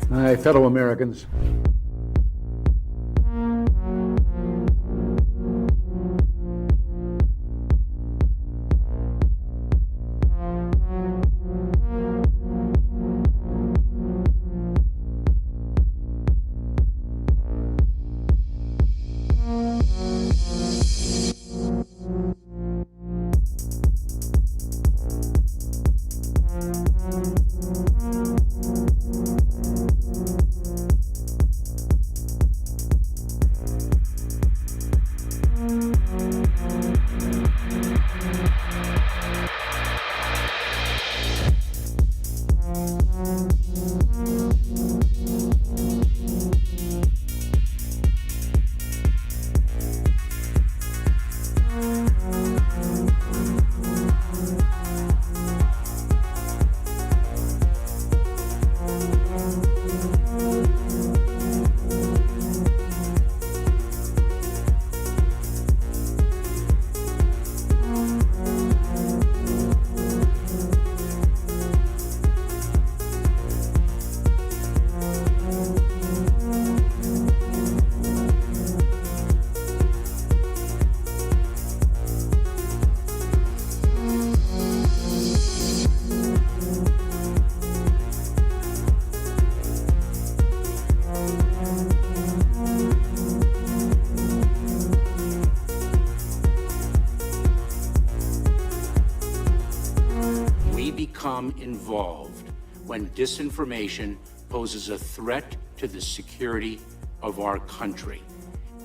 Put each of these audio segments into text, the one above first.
My fellow Americans, become involved when disinformation poses a threat to the security of our country.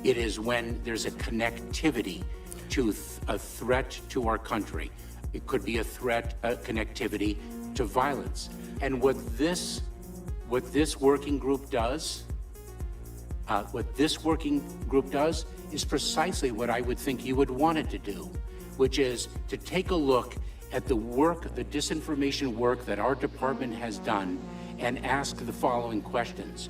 It is when there's a connectivity to a threat to our country. It could be a threat, a connectivity to violence. And what this working group does, is precisely what I would think you would want it to do, which is to take a look at the work, the disinformation work that our department has done and ask the following questions.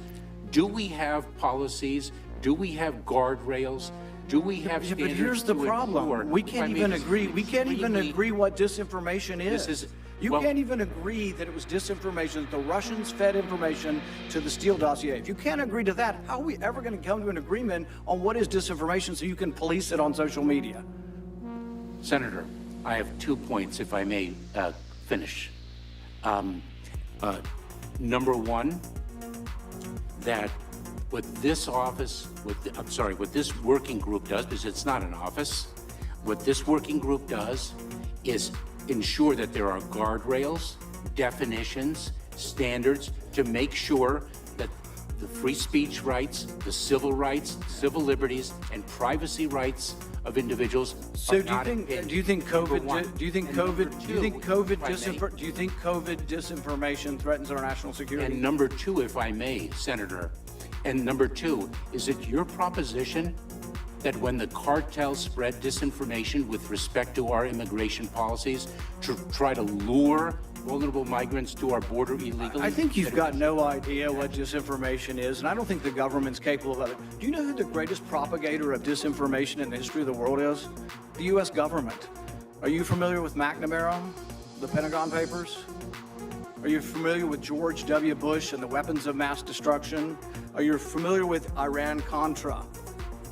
Do we have policies? Do we have guardrails? Do we have standards? But here's the problem. We can't even agree. We can't even agree what disinformation is. You can't even agree that it was disinformation, that the Russians fed information to the Steele dossier. If you can't agree to that, how are we ever going to come to an agreement on what is disinformation so you can police it on social media? Senator, I have 2 points, if I may finish. Number one, that what this office, what this working group does, because it's not an office, what this working group does is ensure that there are guardrails, definitions, standards to make sure that the free speech rights, the civil rights, civil liberties, and privacy rights of individuals. So do you think COVID disinformation threatens our national security? And number two, if I may, Senator, and number two, is it your proposition that when the cartels spread disinformation with respect to our immigration policies to try to lure vulnerable migrants to our border illegally? I think you've got no idea what disinformation is, and I don't think the government's capable of it. Do you know who the greatest propagator of disinformation in the history of the world is? The U.S. government. Are you familiar with McNamara, the Pentagon Papers? Are you familiar with George W. Bush and the weapons of mass destruction? Are you familiar with Iran-Contra?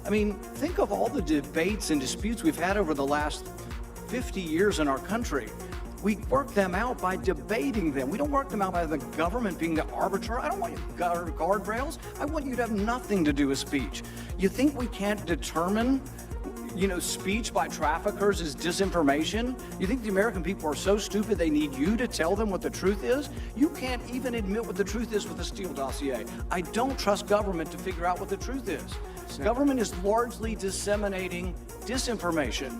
I mean, think of all the debates and disputes we've had over the last 50 years in our country. We work them out by debating them. We don't work them out by the government being the arbiter. I don't want you guardrails. I want you to have nothing to do with speech. You think we can't determine, speech by traffickers is disinformation? You think the American people are so stupid they need you to tell them what the truth is? You can't even admit what the truth is with the Steele dossier. I don't trust government to figure out what the truth is. Government is largely disseminating disinformation.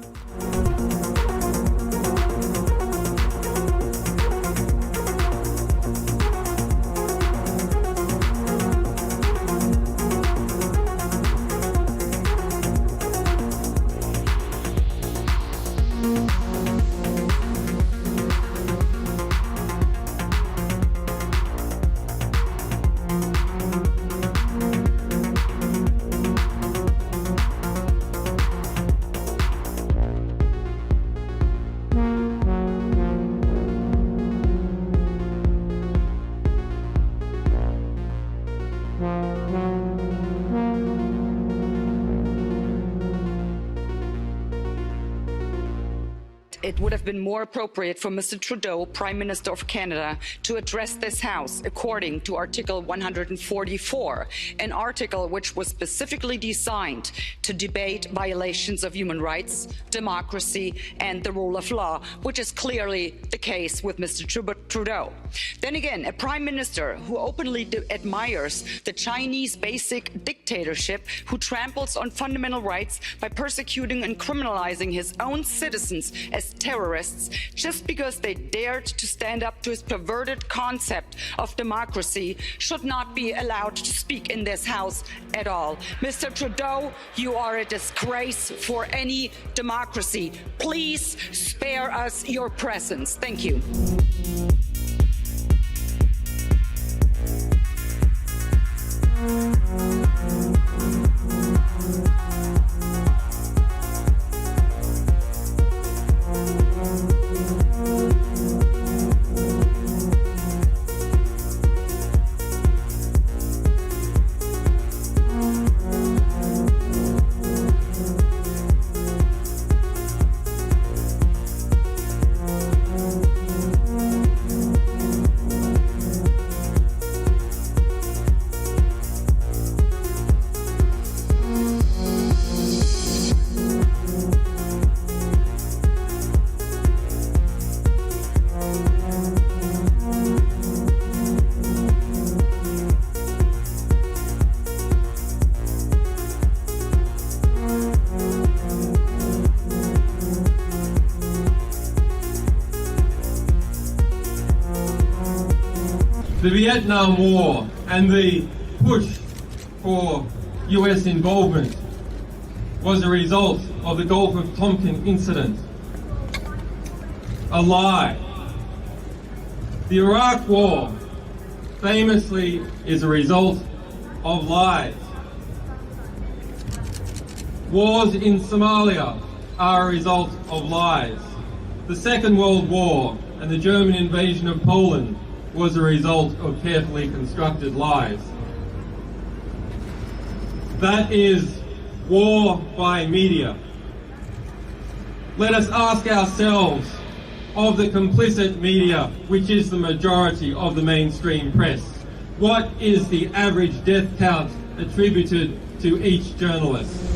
it would have been more appropriate for Mr. Trudeau, Prime Minister of Canada, to address this House according to Article 144, an article which was specifically designed to debate violations of human rights, democracy, and the rule of law, which is clearly the case with Mr. Trudeau. Then again, a Prime Minister who openly admires the Chinese basic dictatorship, who tramples on fundamental rights by persecuting and criminalizing his own citizens as terrorists just because they dared to stand up to his perverted concept of democracy, should not be allowed to speak in this House at all. Mr. Trudeau, you are a disgrace for any democracy. Please spare us your presence. Thank you. The Vietnam War and the push for US involvement was a result of the Gulf of Tonkin incident. A lie. The Iraq War famously is a result of lies. Wars in Somalia are a result of lies. The Second World War and the German invasion of Poland was a result of carefully constructed lies. That is war by media. Let us ask ourselves, of the complicit media, which is the majority of the mainstream press, what is the average death count attributed to each journalist?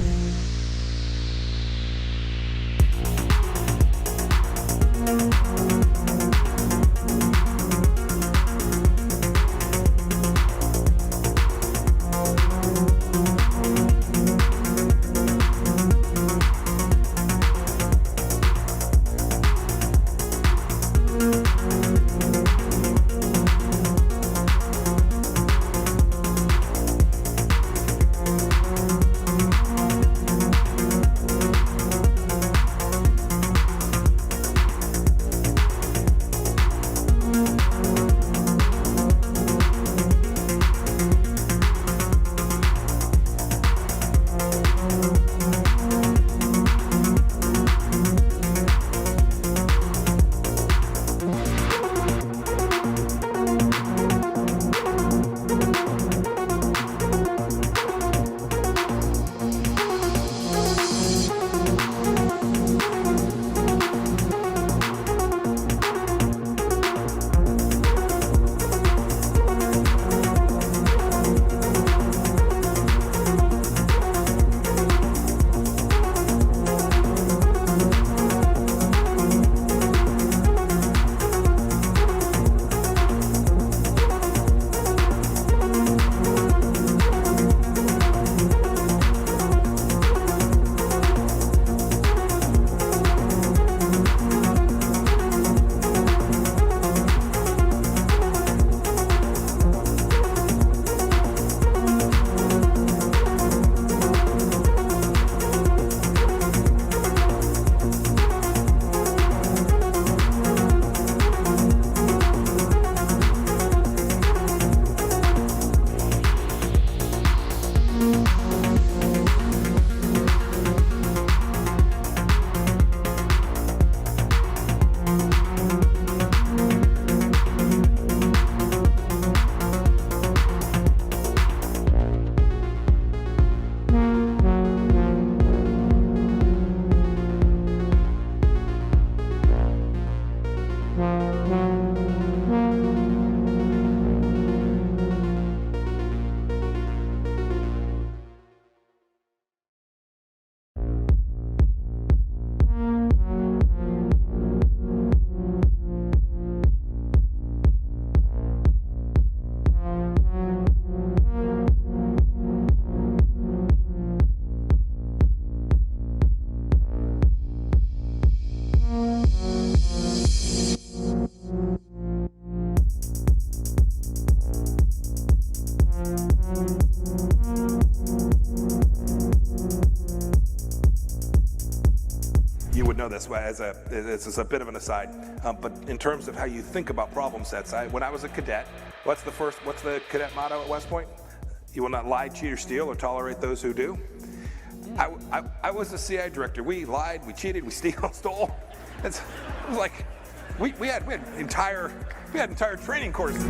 know this as a bit of an aside, but in terms of how you think about problem sets, when I was a cadet, what's the cadet motto at West Point? You will not lie, cheat, or steal, or tolerate those who do. I was the CI director. We lied, we cheated, we stole. It was like we had entire training courses.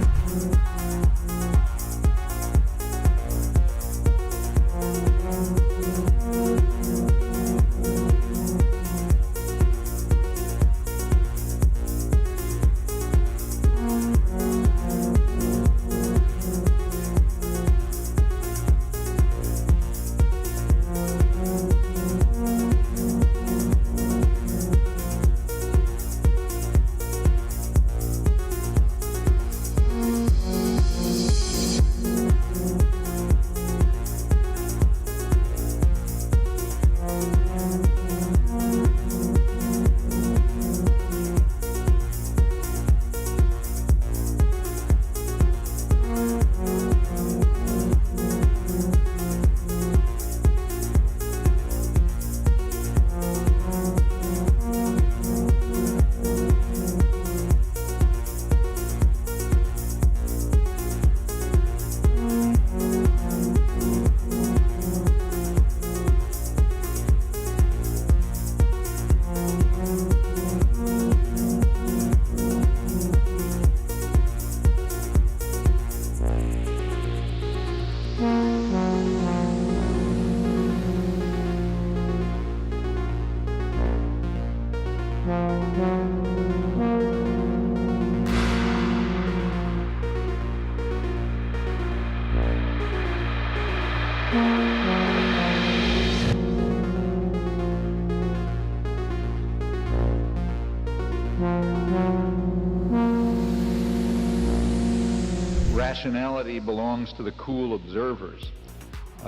Rationality belongs to the cool observers,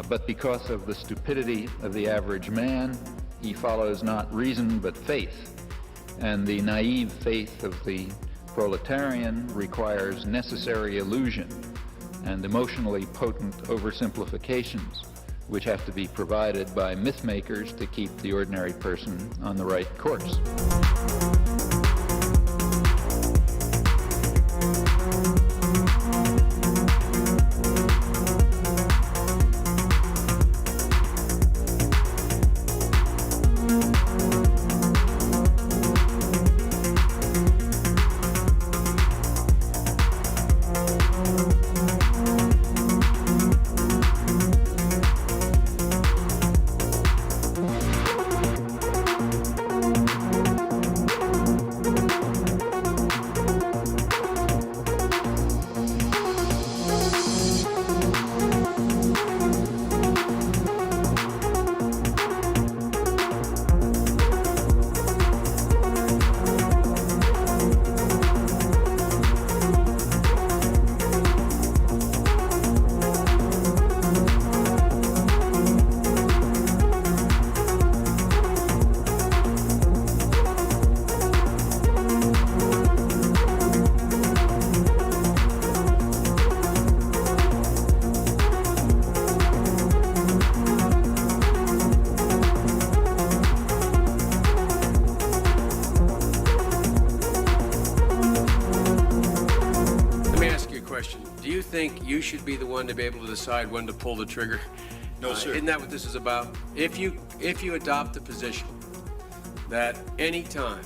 but because of the stupidity of the average man, he follows not reason but faith, and the naive faith of the proletarian requires necessary illusion and emotionally potent oversimplifications, which have to be provided by myth makers to keep the ordinary person on the right course. You should be the one to be able to decide when to pull the trigger. No, sir. Isn't that what this is about? If you adopt the position that any time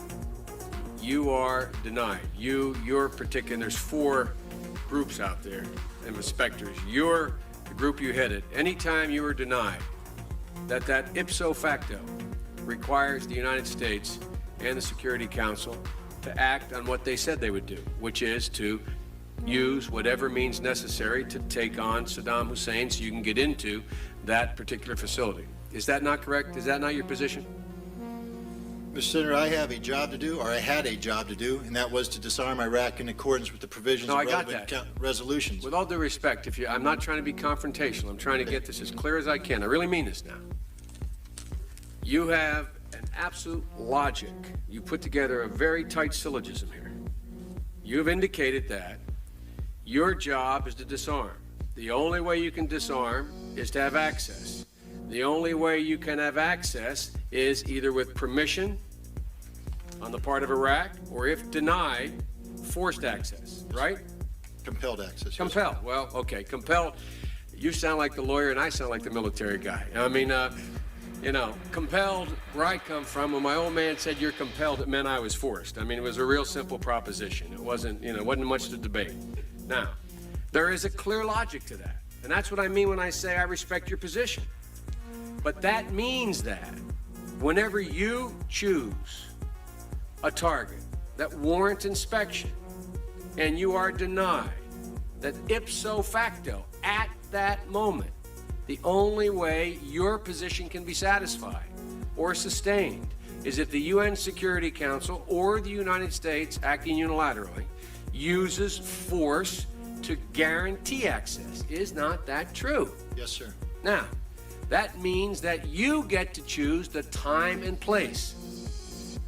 you are denied, your particular, and there's 4 groups out there, and the specters, you're the group you headed, anytime you are denied, that ipso facto requires the United States and the Security Council to act on what they said they would do, which is to use whatever means necessary to take on Saddam Hussein so you can get into that particular facility. Is that not correct? Is that not your position? Mr. Senator, I have a job to do, or I had a job to do, and that was to disarm Iraq in accordance with the provisions of relevant resolutions. With all due respect, I'm not trying to be confrontational. I'm trying to get this as clear as I can. I really mean this now. You have an absolute logic. You put together a very tight syllogism here. You've indicated that your job is to disarm. The only way you can disarm is to have access. The only way you can have access is either with permission on the part of Iraq, or if denied, forced access, right? Compelled access. Yes. Compelled. Well, okay, compelled. You sound like the lawyer and I sound like the military guy. I mean, compelled, where I come from, when my old man said you're compelled, it meant I was forced. I mean, it was a real simple proposition. It wasn't, wasn't much to debate. Now, there is a clear logic to that. And that's what I mean when I say I respect your position. But that means that whenever you choose a target that warrants inspection and you are denied, that ipso facto, at that moment, the only way your position can be satisfied or sustained is if the UN Security Council or the United States, acting unilaterally, uses force to guarantee access. Is not that true? Yes, sir. Now, that means that you get to choose the time and place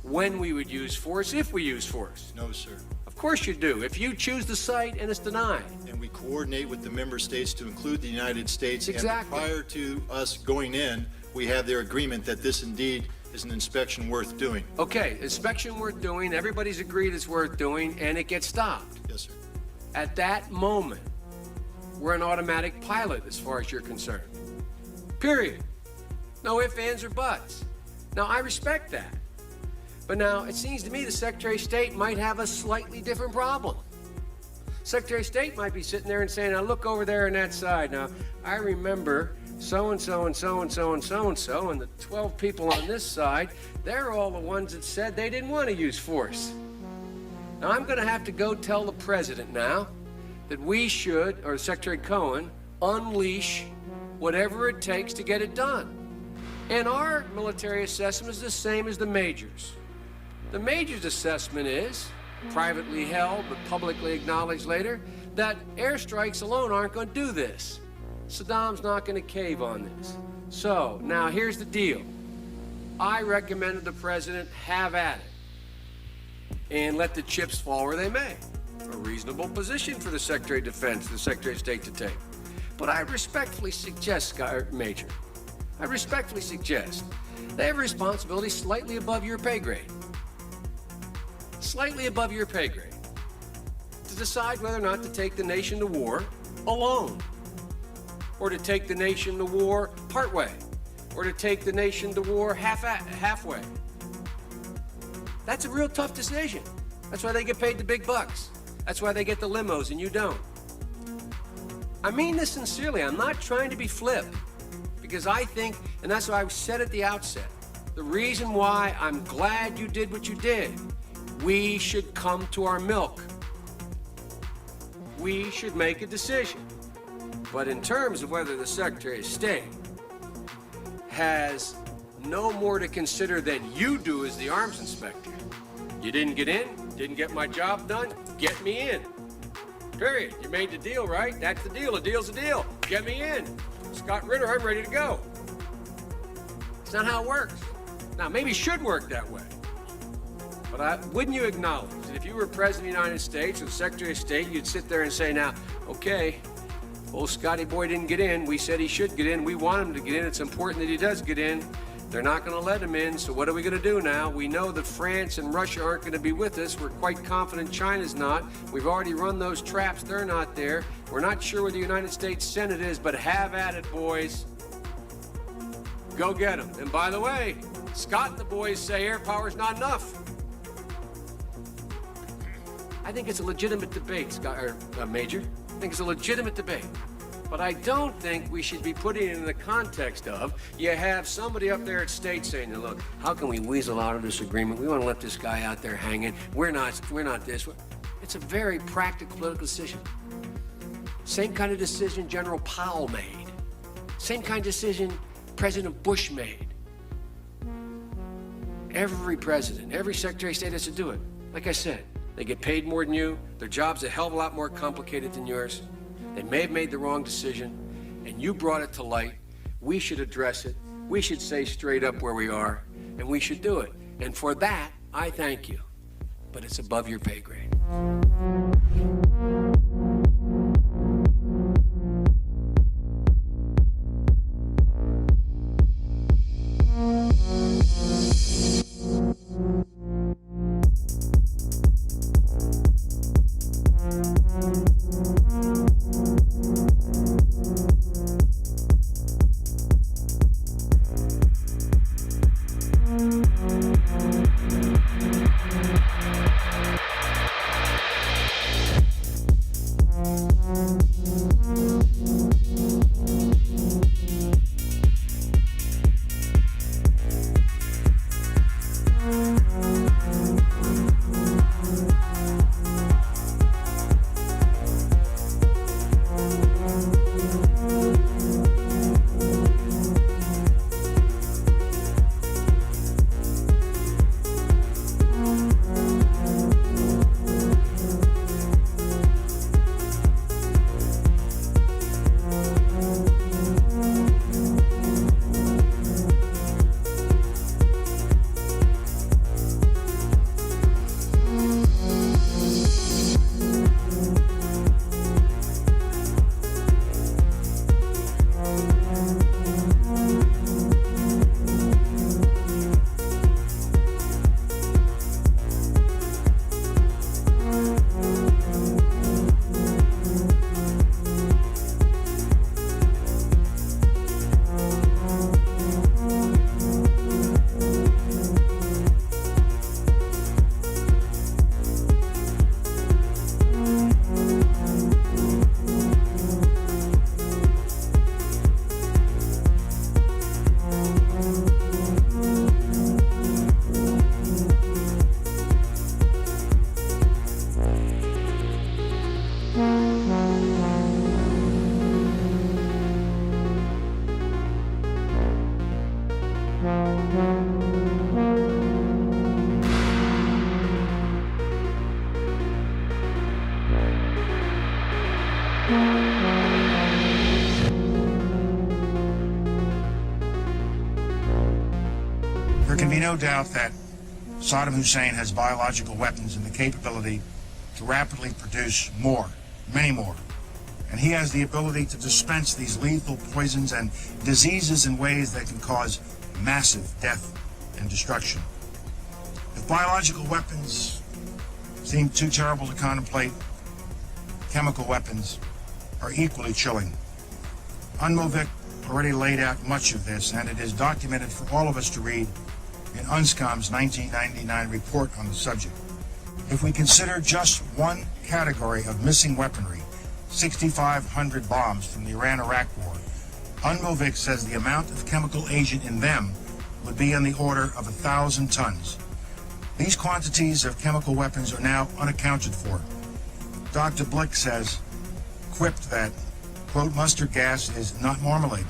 when we would use force, if we use force. No, sir. Of course you do. If you choose the site and it's denied. And we coordinate with the member states to include the United States. Exactly. And prior to us going in, we have their agreement that this indeed is an inspection worth doing. Okay, inspection worth doing, everybody's agreed it's worth doing, and it gets stopped. Yes, sir. At that moment, we're an automatic pilot as far as you're concerned. Period. No ifs, ands, or buts. Now, I respect that. But now, it seems to me the Secretary of State might have a slightly different problem. Secretary of State might be sitting there and saying, now look over there on that side. Now, I remember so-and-so and so-and-so and so-and-so, and the 12 people on this side, they're all the ones that said they didn't want to use force. Now, I'm going to have to go tell the president now that we should, or Secretary Cohen, unleash whatever it takes to get it done. And our military assessment is the same as the majors. The majors' assessment is, privately held but publicly acknowledged later, that airstrikes alone aren't going to do this. Saddam's not going to cave on this. So, now here's the deal. I recommended the president have at it and let the chips fall where they may. A reasonable position for the Secretary of Defense, the Secretary of State to take. But I respectfully suggest, Major, I respectfully suggest they have a responsibility slightly above your pay grade. Slightly above your pay grade. To decide whether or not to take the nation to war alone. Or to take the nation to war partway. Or to take the nation to war halfway. That's a real tough decision. That's why they get paid the big bucks. That's why they get the limos and you don't. I mean this sincerely. I'm not trying to be flip. Because I think, and that's why I said at the outset, the reason why I'm glad you did what you did, we should come to our milk. We should make a decision. But in terms of whether the Secretary of State has no more to consider than you do as the arms inspector. You didn't get in, didn't get my job done, get me in. Period. You made the deal, right? That's the deal. A deal's a deal. Get me in. Scott Ritter, I'm ready to go. It's not how it works. Now, maybe it should work that way. But wouldn't you acknowledge that if you were President of the United States or the Secretary of State, you'd sit there and say, now, okay, old Scotty boy didn't get in. We said he should get in. We want him to get in. It's important that he does get in. They're not going to let him in, so what are we going to do now? We know that France and Russia aren't going to be with us. We're quite confident China's not. We've already run those traps. They're not there. We're not sure where the United States Senate is, but have at it, boys. Go get them. And by the way, Scott and the boys say air power's not enough. I think it's a legitimate debate, Scott, Major. I think it's a legitimate debate. But I don't think we should be putting it in the context of you have somebody up there at state saying, look, how can we weasel out of this agreement? We want to let this guy out there hanging. We're not this. It's a very practical political decision. Same kind of decision General Powell made. Same kind of decision President Bush made. Every president, every Secretary of State has to do it. Like I said, they get paid more than you. Their job's a hell of a lot more complicated than yours. They may have made the wrong decision, and you brought it to light. We should address it. We should say straight up where we are, and we should do it. And for that, I thank you. But it's above your pay grade. be no doubt that Saddam Hussein has biological weapons and the capability to rapidly produce more, many more. And he has the ability to dispense these lethal poisons and diseases in ways that can cause massive death and destruction. If biological weapons seem too terrible to contemplate, chemical weapons are equally chilling. UNMOVIC already laid out much of this, and it is documented for all of us to read in UNSCOM's 1999 report on the subject. If we consider just one category of missing weaponry, 6,500 bombs from the Iran-Iraq war, UNMOVIC says the amount of chemical agent in them would be on the order of 1,000 tons. These quantities of chemical weapons are now unaccounted for. Dr. Blick says, quipped that, quote, mustard gas is not marmalade.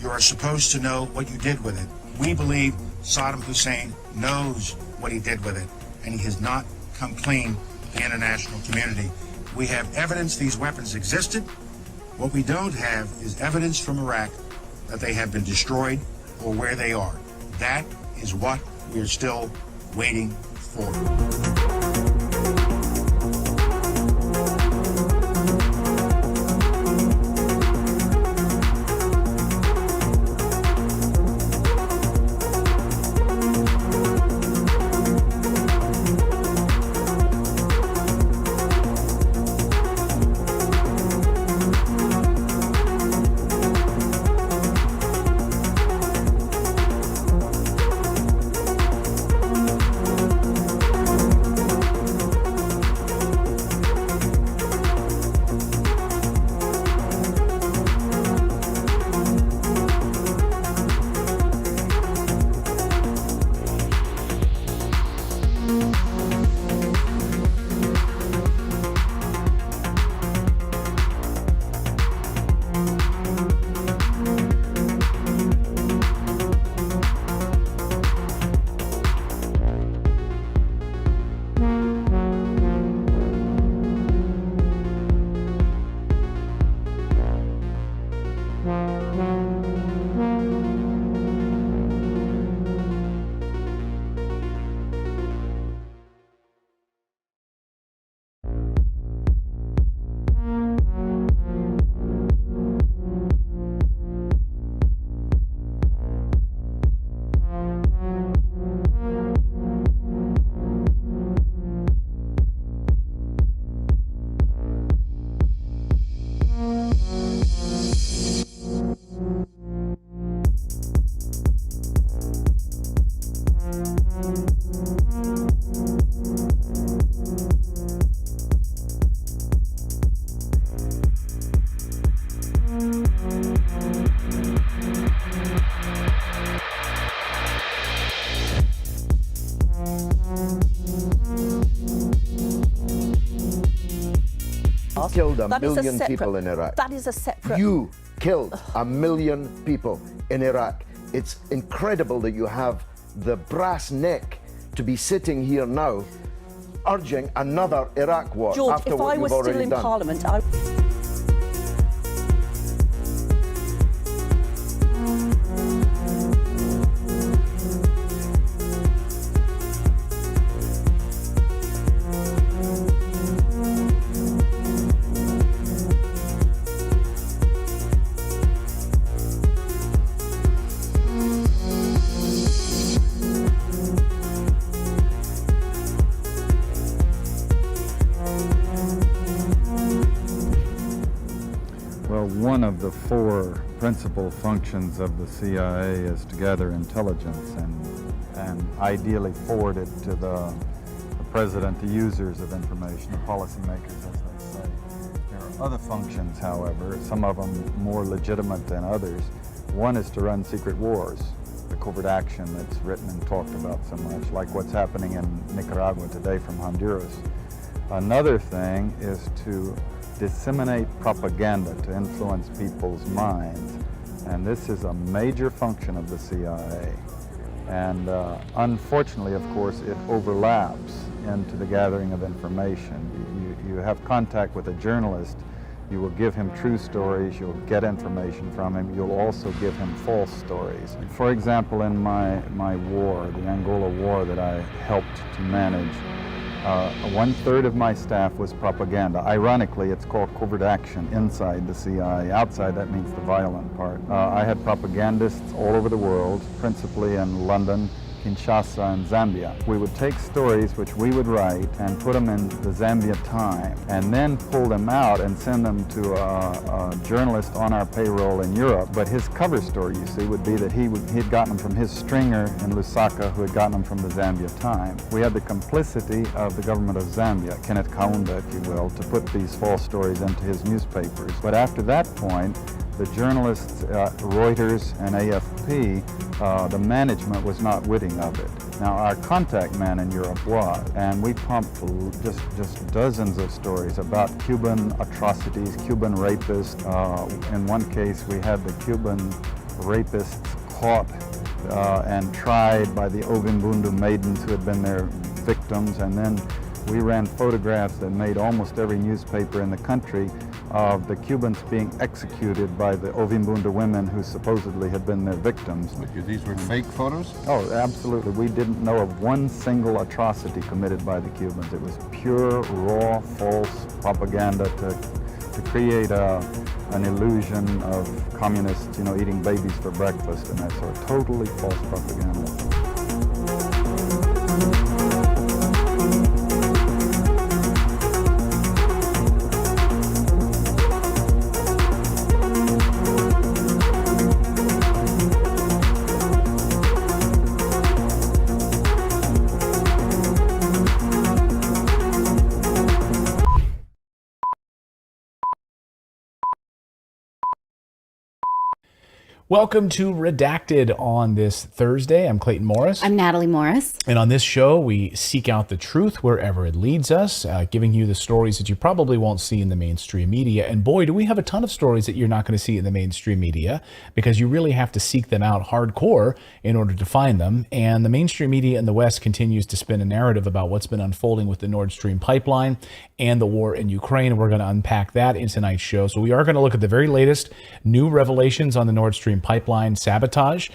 You are supposed to know what you did with it. We believe Saddam Hussein knows what he did with it, and he has not come clean to the international community. We have evidence these weapons existed. What we don't have is evidence from Iraq that they have been destroyed or where they are. That is what we are still waiting for. Killed a million people in Iraq. That is a separate... You killed a million people in Iraq. It's incredible that you have the brass neck to be sitting here now urging another Iraq war George, after what you've George, already done. if I was still in Parliament, One of the four principal functions of the CIA is to gather intelligence and ideally forward it to the president, the users of information, the policymakers, as they say. There are other functions, however, some of them more legitimate than others. One is to run secret wars, the covert action that's written and talked about so much, like what's happening in Nicaragua today from Honduras. Another thing is to disseminate propaganda to influence people's minds, and this is a major function of the CIA. And unfortunately, of course, it overlaps into the gathering of information. You have contact with a journalist You will give him true stories, you'll get information from him, you'll also give him false stories. For example, in my war, the Angola war that I helped to manage, 1/3 of my staff was propaganda. Ironically, it's called covert action inside the CIA. Outside, that means the violent part. I had propagandists all over the world, principally in London, Kinshasa, and Zambia. We would take stories which we would write and put them in the Zambia Time, and then pull them out and send them to a journalist on our payroll in Europe. But his cover story, you see, would be that he'd gotten them from his stringer in Lusaka, who had gotten them from the Zambia Time. We had the complicity of the government of Zambia, Kenneth Kaunda, if you will, to put these false stories into his newspapers. But after that point, the journalists, Reuters and AFP, the management was not witting of it. Now, our contact man in Europe was, and we pumped just dozens of stories about Cuban atrocities, Cuban rapists. In one case, we had the Cuban rapists caught and tried by the Ovimbundu maidens who had been their victims, and then we ran photographs that made almost every newspaper in the country of the Cubans being executed by the Ovimbundu women who supposedly had been their victims. These were fake photos? Oh, absolutely. We didn't know of one single atrocity committed by the Cubans. It was pure, raw, false propaganda to create an illusion of communists, eating babies for breakfast and that sort of totally false propaganda. Welcome to Redacted on this Thursday. I'm Clayton Morris. I'm Natali Morris. And on this show, we seek out the truth wherever it leads us, giving you the stories that you probably won't see in the mainstream media. And boy, do we have a ton of stories that you're not going to see in the mainstream media, because you really have to seek them out hardcore in order to find them. And the mainstream media in the West continues to spin a narrative about what's been unfolding with the Nord Stream pipeline and the war in Ukraine. We're going to unpack that in tonight's show. So we are going to look at the very latest new revelations on the Nord Stream pipeline sabotage.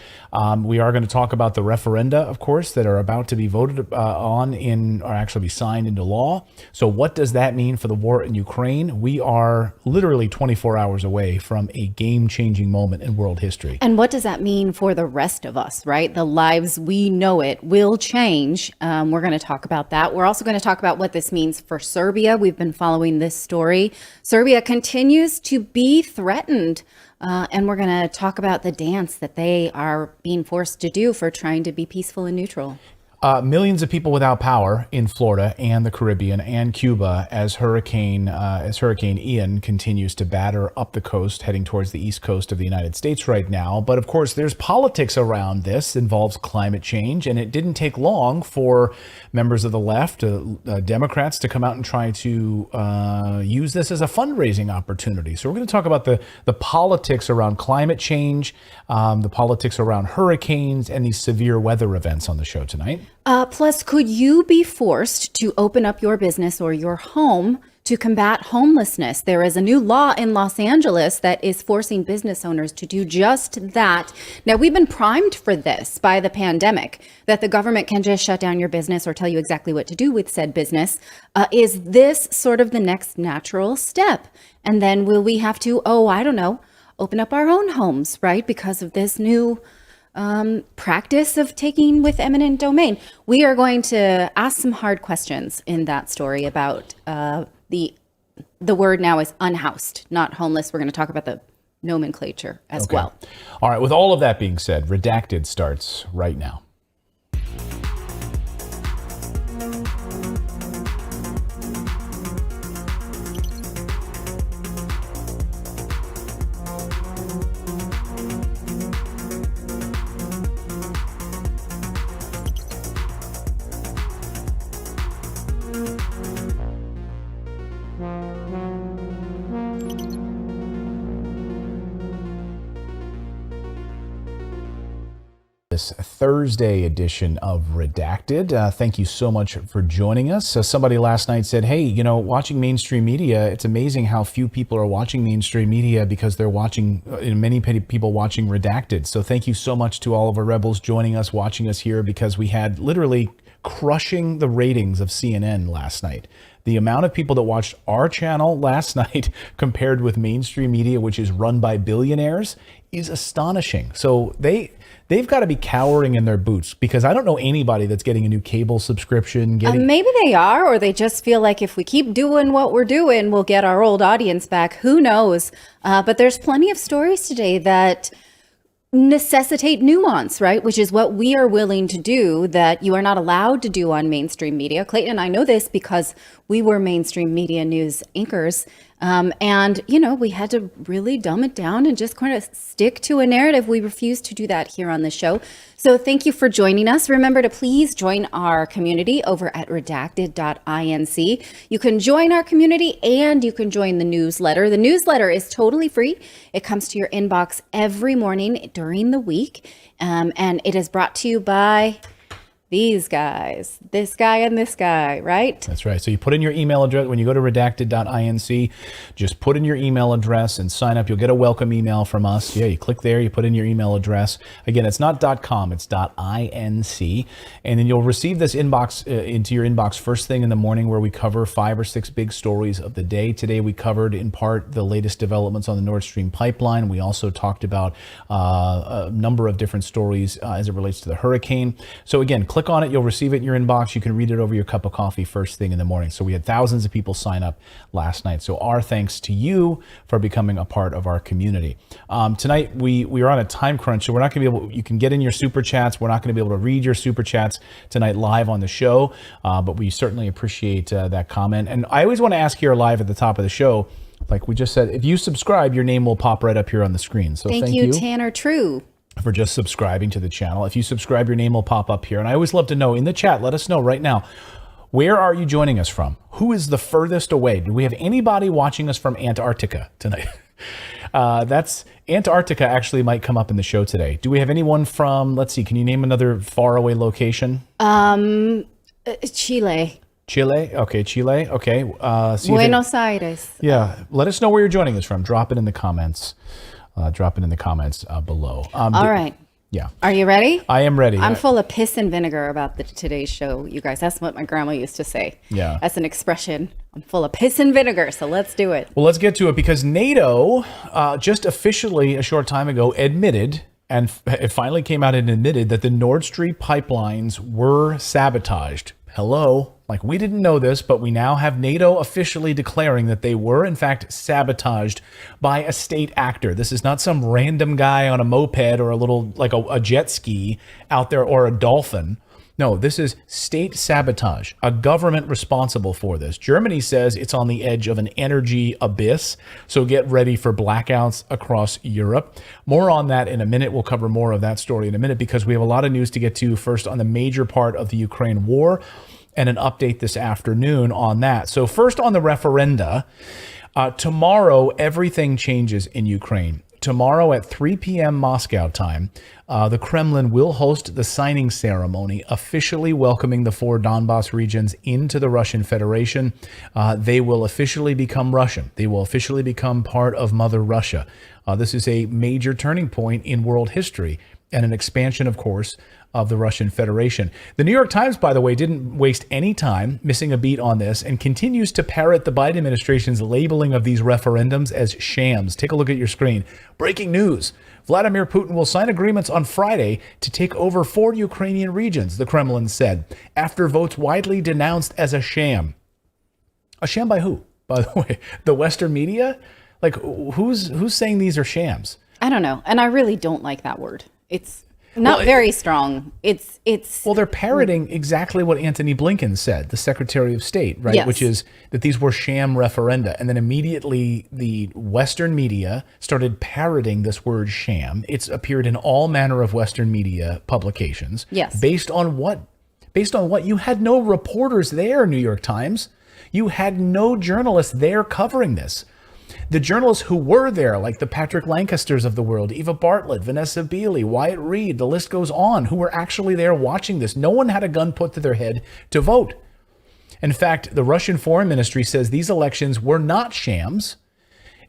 We are going to talk about the referenda, of course, that are about to be voted on or actually be signed into law. So what does that mean for the war in Ukraine? We are literally 24 hours away from a game-changing moment in world history. And what does that mean for the rest of us, right? The lives we know it will change. We're going to talk about that. We're also going to talk about what this means for Serbia. We've been following this story. Serbia continues to be threatened. And we're going to talk about the dance that they are being forced to do for trying to be peaceful and neutral. Millions of people without power in Florida and the Caribbean and Cuba as Hurricane Ian continues to batter up the coast, heading towards the east coast of the United States right now. But of course, there's politics around this, involves climate change, and it didn't take long for members of the left, Democrats, to come out and try to use this as a fundraising opportunity. So we're going to talk about the politics around climate change, the politics around hurricanes, and these severe weather events on the show tonight. Plus, could you be forced to open up your business or your home to combat homelessness? There is a new law in Los Angeles that is forcing business owners to do just that. Now, we've been primed for this by the pandemic, that the government can just shut down your business or tell you exactly what to do with said business. Is this sort of the next natural step? And then will we have to, open up our own homes, right? Because of this new practice of taking with eminent domain. We are going to ask some hard questions in that story about the word now is unhoused, not homeless. We're going to talk about the nomenclature as well. All right. With all of that being said, Redacted starts right now. This Thursday edition of Redacted. Thank you so much for joining us. Somebody last night said, hey, you know, watching mainstream media, it's amazing how few people are watching mainstream media because they're watching, many people watching Redacted. So thank you so much to all of our rebels joining us, watching us here, because we had literally crushing the ratings of CNN last night. The amount of people that watched our channel last night compared with mainstream media, which is run by billionaires, is astonishing. So they've got to be cowering in their boots, because I don't know anybody that's getting a new cable subscription. Maybe they are, or they just feel like if we keep doing what we're doing, we'll get our old audience back. Who knows? But there's plenty of stories today that necessitate nuance, right? Which is what we are willing to do that you are not allowed to do on mainstream media. Clayton and I know this because we were mainstream media news anchors. And, you know, we had to really dumb it down and just kind of stick to a narrative. We refuse to do that here on the show. So thank you for joining us. Remember to please join our community over at redacted.inc. You can join our community and you can join the newsletter. The newsletter is totally free. It comes to your inbox every morning during the week. And it is brought to you by these guys, this guy and this guy, right? That's right. So you put in your email address when you go to redacted.inc, just put in your email address and sign up. You'll get a welcome email from us. Yeah, you click there, you put in your email address. Again, it's not .com, it's .inc. And then you'll receive this inbox into your inbox first thing in the morning, where we cover 5 or 6 big stories of the day. Today we covered in part the latest developments on the Nord Stream pipeline. We also talked about a number of different stories as it relates to the hurricane. So again, click on it, you'll receive it in your inbox. You can read it over your cup of coffee first thing in the morning. So we had thousands of people sign up last night. So our thanks to you for becoming a part of our community. Tonight we are on a time crunch, so we're not going to be able, you can get in your super chats. We're not going to be able to read your super chats tonight live on the show, but we certainly appreciate that comment. And I always want to ask here live at the top of the show, like we just said, if you subscribe, your name will pop right up here on the screen. So thank you, Tanner True, for just subscribing to the channel. If you subscribe, your name will pop up here. And I always love to know in the chat, let us know right now, where are you joining us from? Who is the furthest away? Do we have anybody watching us from Antarctica tonight? That's Antarctica actually might come up in the show today. Do we have anyone from, let's see, can you name another faraway location? Chile. Chile? Okay, Chile. Okay. Buenos Aires. Yeah. Let us know where you're joining us from. Drop it in the comments. Drop it in the comments below. All right. Yeah. Are you ready? I am ready. I'm full of piss and vinegar about today's show, you guys. That's what my grandma used to say. Yeah. That's an expression. I'm full of piss and vinegar, so let's do it. Well, let's get to it, because NATO just officially a short time ago admitted, and it finally came out and admitted, that the Nord Stream pipelines were sabotaged. Hello. Like, we didn't know this, but we now have NATO officially declaring that they were, in fact, sabotaged by a state actor. This is not some random guy on a moped or a little, like a jet ski out there, or a dolphin. No, this is state sabotage, a government responsible for this. Germany says it's on the edge of an energy abyss, so get ready for blackouts across Europe. More on that in a minute. We'll cover more of that story in a minute, because we have a lot of news to get to. First, on the major part of the Ukraine war, and an update this afternoon on that. So first, on the referenda, tomorrow everything changes in Ukraine. Tomorrow at 3 p.m. Moscow time, the Kremlin will host the signing ceremony, officially welcoming the 4 Donbas regions into the Russian Federation. They will officially become Russian. They will officially become part of Mother Russia. This is a major turning point in world history, and an expansion, of course, of the Russian Federation. The New York Times, by the way, didn't waste any time missing a beat on this, and continues to parrot the Biden administration's labeling of these referendums as shams. Take a look at your screen. Breaking news. Vladimir Putin will sign agreements on Friday to take over 4 Ukrainian regions, the Kremlin said, after votes widely denounced as a sham. A sham by who, by the way? The Western media? Like, who's saying these are shams? I don't know. And I really don't like that word. It's not very strong. It's well, they're parroting exactly what Antony Blinken said, the Secretary of State, right? Yes. Which is that these were sham referenda. And then immediately the Western media started parroting this word sham. It's appeared in all manner of Western media publications. Yes. Based on what? Based on what? You had no reporters there, New York Times. You had no journalists there covering this. The journalists who were there, like the Patrick Lancasters of the world, Eva Bartlett, Vanessa Beeley, Wyatt Reed, the list goes on, who were actually there watching this. No one had a gun put to their head to vote. In fact, the Russian Foreign Ministry says these elections were not shams.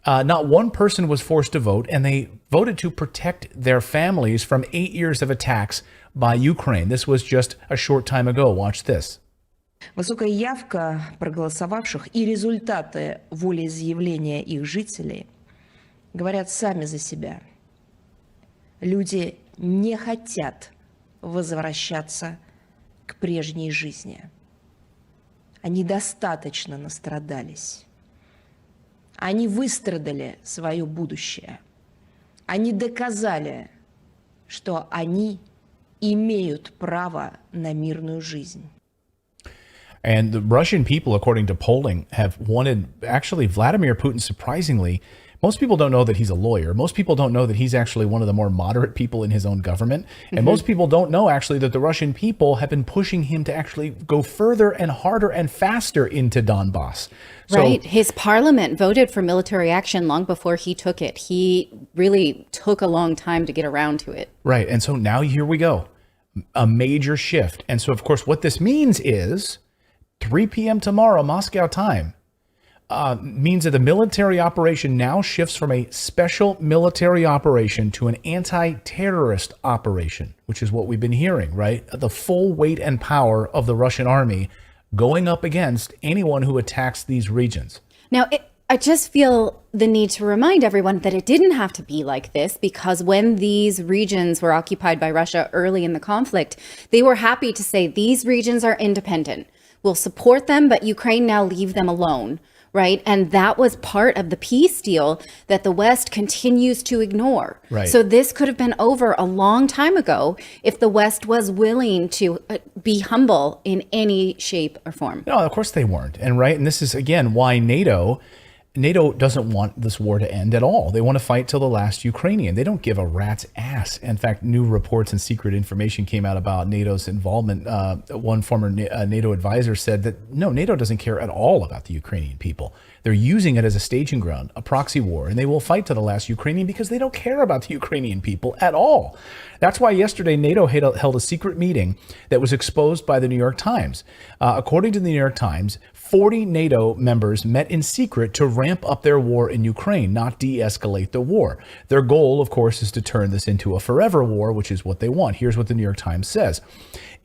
Not one person was forced to vote, and they voted to protect their families from 8 years of attacks by Ukraine. This was just a short time ago. Watch this. Высокая явка проголосовавших и результаты волеизъявления их жителей говорят сами за себя. Люди не хотят возвращаться к прежней жизни. Они достаточно настрадались. Они выстрадали свое будущее. Они доказали, что они имеют право на мирную жизнь. And the Russian people, according to polling, have wanted, actually, Vladimir Putin, surprisingly, most people don't know that he's a lawyer. Most people don't know that he's actually one of the more moderate people in his own government. And most people don't know, actually, that the Russian people have been pushing him to actually go further and harder and faster into Donbass. So, right. His parliament voted for military action long before he took it. He really took a long time to get around to it. Right. And so now here we go. A major shift. And so, of course, what this means is 3 p.m. tomorrow, Moscow time, means that the military operation now shifts from a special military operation to an anti-terrorist operation, which is what we've been hearing, right? The full weight and power of the Russian army going up against anyone who attacks these regions. Now, I just feel the need to remind everyone that it didn't have to be like this, because when these regions were occupied by Russia early in the conflict, they were happy to say these regions are independent. We'll support them, but Ukraine now leave them alone, right? And that was part of the peace deal that the West continues to ignore. Right. So this could have been over a long time ago if the West was willing to be humble in any shape or form. No, of course they weren't. And right, and this is, again, why NATO doesn't want this war to end at all. They want to fight till the last Ukrainian. They don't give a rat's ass. In fact, new reports and secret information came out about NATO's involvement. One former NATO advisor said that, no, NATO doesn't care at all about the Ukrainian people. They're using it as a staging ground, a proxy war, and they will fight to the last Ukrainian because they don't care about the Ukrainian people at all. That's why yesterday NATO held a secret meeting that was exposed by the New York Times. According to the New York Times, 40 NATO members met in secret to ramp up their war in Ukraine, not de-escalate the war. Their goal, of course, is to turn this into a forever war, which is what they want. Here's what the New York Times says.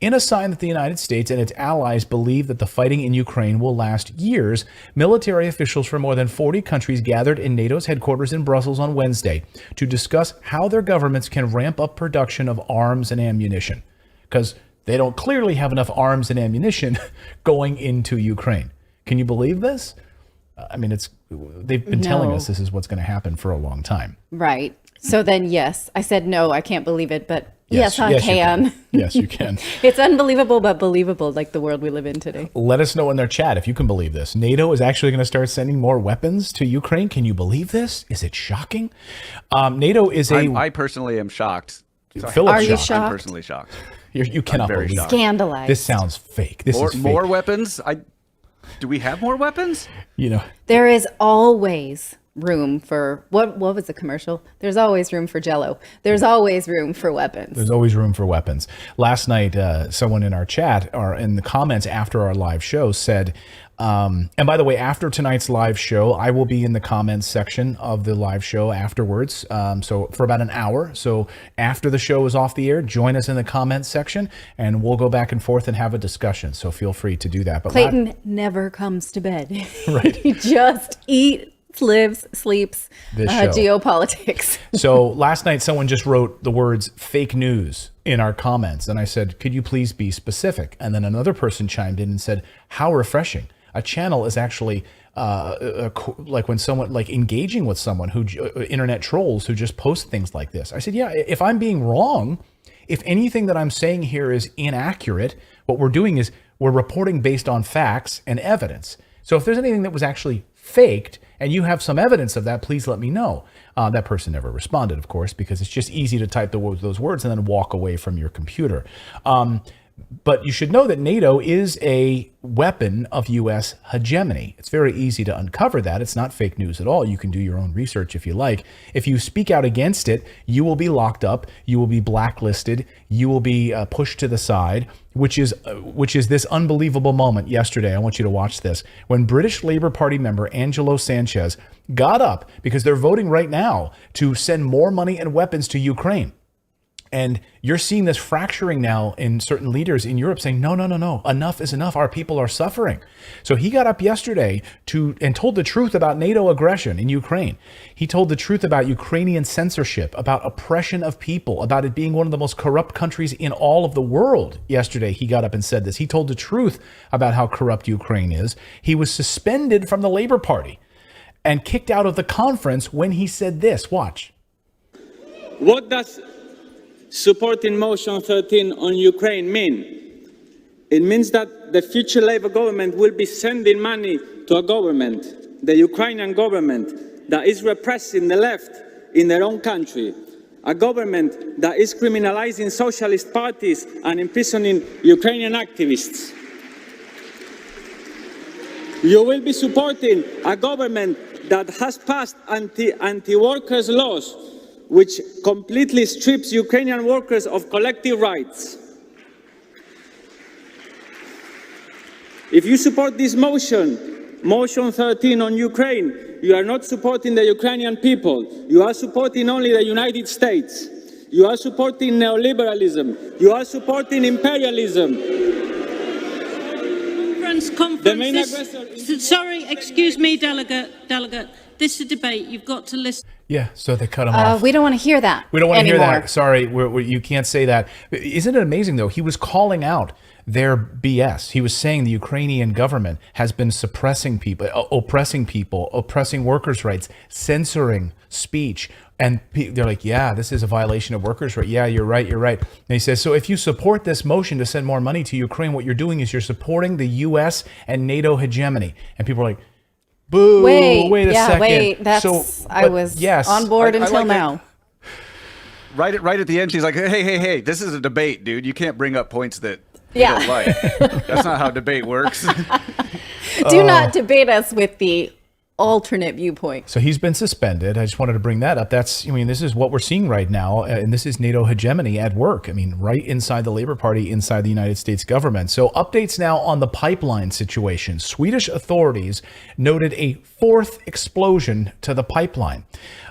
In a sign that the United States and its allies believe that the fighting in Ukraine will last years, military officials from more than 40 countries gathered in NATO's headquarters in Brussels on Wednesday to discuss how their governments can ramp up production of arms and ammunition. Because they don't clearly have enough arms and ammunition going into Ukraine. Can you believe this? I mean, they've been telling us this is what's going to happen for a long time. Right. So then, yes, I said, no, I can't believe it, but yes, I can. Yes, you can. It's unbelievable, but believable, like the world we live in today. Let us know in their chat if you can believe this. NATO is actually going to start sending more weapons to Ukraine. Can you believe this? Is it shocking? NATO is I personally am shocked. Are you shocked? I'm personally shocked. You cannot believe it. Scandalized. This sounds fake. This is fake. More weapons? Do we have more weapons? There is always room for what was the commercial? There's always room for Jell-O. There's always room for weapons. There's always room for weapons. Last night, someone in our chat or in the comments after our live show said, and by the way, after tonight's live show, I will be in the comments section of the live show afterwards. So for about an hour. So after the show is off the air, join us in the comments section and we'll go back and forth and have a discussion. So feel free to do that. But Clayton never comes to bed. Right. He just lives, sleeps, geopolitics. So last night, someone just wrote the words fake news in our comments. And I said, could you please be specific? And then another person chimed in and said, how refreshing. A channel is actually like when someone like engaging with someone who internet trolls who just post things like this. I said, yeah, if I'm being wrong, if anything that I'm saying here is inaccurate, what we're doing is we're reporting based on facts and evidence. So if there's anything that was actually faked and you have some evidence of that, please let me know. That person never responded, of course, because it's just easy to type those words and then walk away from your computer. But you should know that NATO is a weapon of U.S. hegemony. It's very easy to uncover that. It's not fake news at all. You can do your own research if you like. If you speak out against it, you will be locked up. You will be blacklisted. You will be pushed to the side, which is this unbelievable moment yesterday. I want you to watch this. When British Labour Party member Angelo Sanchez got up, because they're voting right now to send more money and weapons to Ukraine. And you're seeing this fracturing now in certain leaders in Europe saying, no, enough is enough. Our people are suffering. So he got up yesterday and told the truth about NATO aggression in Ukraine. He told the truth about Ukrainian censorship, about oppression of people, about it being one of the most corrupt countries in all of the world. Yesterday, he got up and said this. He told the truth about how corrupt Ukraine is. He was suspended from the Labour Party and kicked out of the conference when he said this. Watch. What does supporting Motion 13 on Ukraine mean? It means that the future Labour government will be sending money to a government, the Ukrainian government, that is repressing the left in their own country, a government that is criminalizing socialist parties and imprisoning Ukrainian activists. You will be supporting a government that has passed anti-workers laws which completely strips Ukrainian workers of collective rights. If you support this motion, Motion 13 on Ukraine, you are not supporting the Ukrainian people. You are supporting only the United States. You are supporting neoliberalism. You are supporting imperialism. The main aggressor... Sorry, excuse me, delegate. This is a debate. You've got to listen. Yeah, so they cut him off. We don't want to hear that. We don't want to anymore. hear that. Sorry, you can't say that. Isn't it amazing, though? He was calling out their BS. He was saying the Ukrainian government has been suppressing people, oppressing workers' rights, censoring speech. And they're like, yeah, this is a violation of workers' rights. Yeah, you're right. And he says, so if you support this motion to send more money to Ukraine, what you're doing is you're supporting the U.S. and NATO hegemony. And people are like, boo, wait a second. I was on board until now. Right at the end, she's like, hey, this is a debate, dude. You can't bring up points that you don't like. That's not how debate works. Do not debate us with the alternate viewpoint. So he's been suspended. I just wanted to bring that up. This is what we're seeing right now. And this is NATO hegemony at work. Right inside the Labour Party, inside the United States government. So updates now on the pipeline situation. Swedish authorities noted a fourth explosion to the pipeline.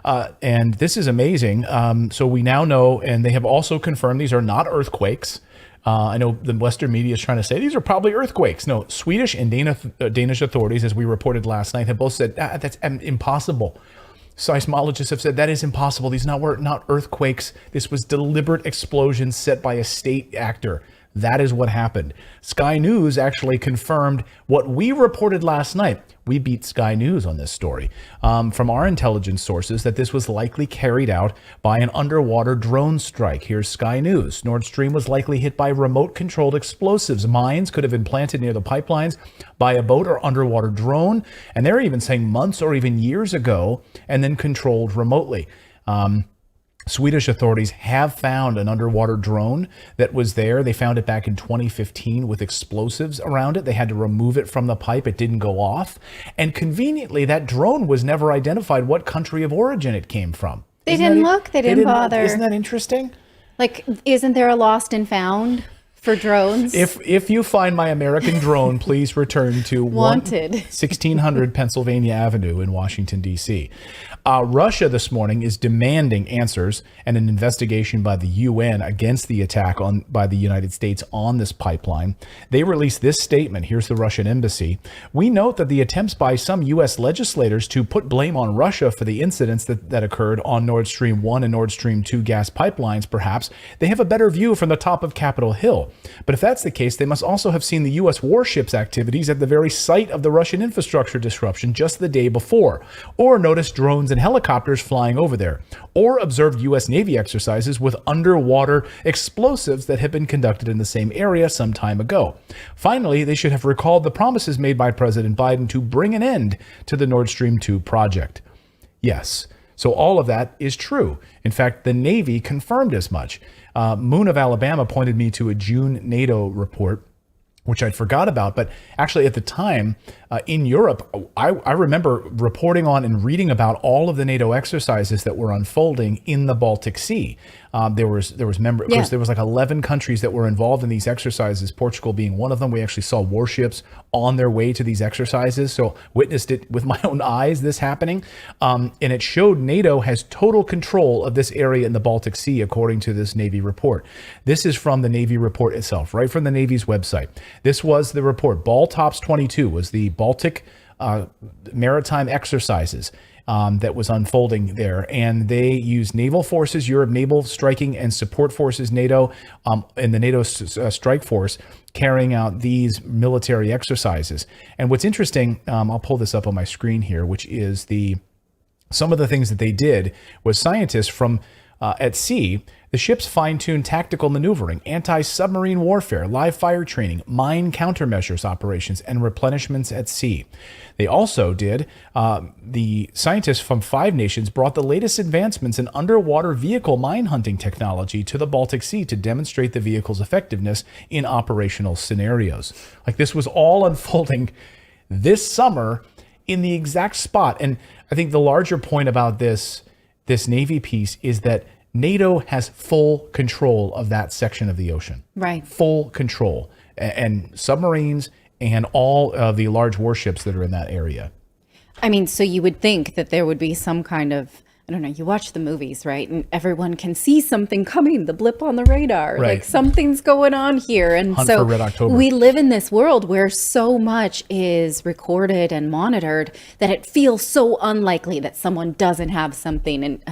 And this is amazing. So we now know, and they have also confirmed these are not earthquakes. I know the Western media is trying to say these are probably earthquakes. No, Swedish and Danish authorities, as we reported last night, have both said that's impossible. Seismologists have said that is impossible. These were not earthquakes. This was deliberate explosions set by a state actor. That is what happened. Sky News actually confirmed what we reported last night. We beat Sky News on this story from our intelligence sources that this was likely carried out by an underwater drone strike. Here's Sky News. Nord Stream was likely hit by remote-controlled explosives. Mines could have been planted near the pipelines by a boat or underwater drone. And they're even saying months or even years ago and then controlled remotely. Swedish authorities have found an underwater drone that was there. They found it back in 2015 with explosives around it. They had to remove it from the pipe. It didn't go off. And conveniently, that drone was never identified what country of origin it came from. They didn't look. They didn't bother. Isn't that interesting? Like, isn't there a lost and found for drones? If you find my American drone, please return to Wanted 1600 Pennsylvania Avenue in Washington, D.C. Russia this morning is demanding answers and an investigation by the UN against the attack by the United States on this pipeline. They released this statement. Here's the Russian embassy. We note that the attempts by some U.S. legislators to put blame on Russia for the incidents that occurred on Nord Stream 1 and Nord Stream 2 gas pipelines, perhaps they have a better view from the top of Capitol Hill. But if that's the case, they must also have seen the U.S. warships activities at the very site of the Russian infrastructure disruption just the day before, or noticed drones and helicopters flying over there, or observed U.S. Navy exercises with underwater explosives that had been conducted in the same area some time ago. Finally, they should have recalled the promises made by President Biden to bring an end to the Nord Stream 2 project. Yes. So all of that is true. In fact, the Navy confirmed as much. Moon of Alabama pointed me to a June NATO report, which I'd forgot about. But actually at the time in Europe, I remember reporting on and reading about all of the NATO exercises that were unfolding in the Baltic Sea. There was like 11 countries that were involved in these exercises, Portugal being one of them. We actually saw warships on their way to these exercises. So witnessed it with my own eyes, this happening. And it showed NATO has total control of this area in the Baltic Sea, according to this Navy report. This is from the Navy report itself, right from the Navy's website. This was the report. Baltops 22 was the Baltic maritime exercises that was unfolding there. And they used naval forces, Europe Naval Striking and Support Forces, NATO, and the NATO Strike Force carrying out these military exercises. And what's interesting, I'll pull this up on my screen here, which is some of the things that they did was scientists from at sea, the ships fine-tuned tactical maneuvering, anti-submarine warfare, live fire training, mine countermeasures operations, and replenishments at sea. They also did, the scientists from 5 nations brought the latest advancements in underwater vehicle mine hunting technology to the Baltic Sea to demonstrate the vehicle's effectiveness in operational scenarios. Like, this was all unfolding this summer in the exact spot. And I think the larger point about this Navy piece is that NATO has full control of that section of the ocean. Right. Full control. And submarines and all of the large warships that are in that area. I mean, so you would think that there would be some kind of, I don't know, you watch the movies, right? And everyone can see something coming, the blip on the radar. Right. Like, something's going on here. And Hunt so for Red October. We live in this world where so much is recorded and monitored that it feels so unlikely that someone doesn't have something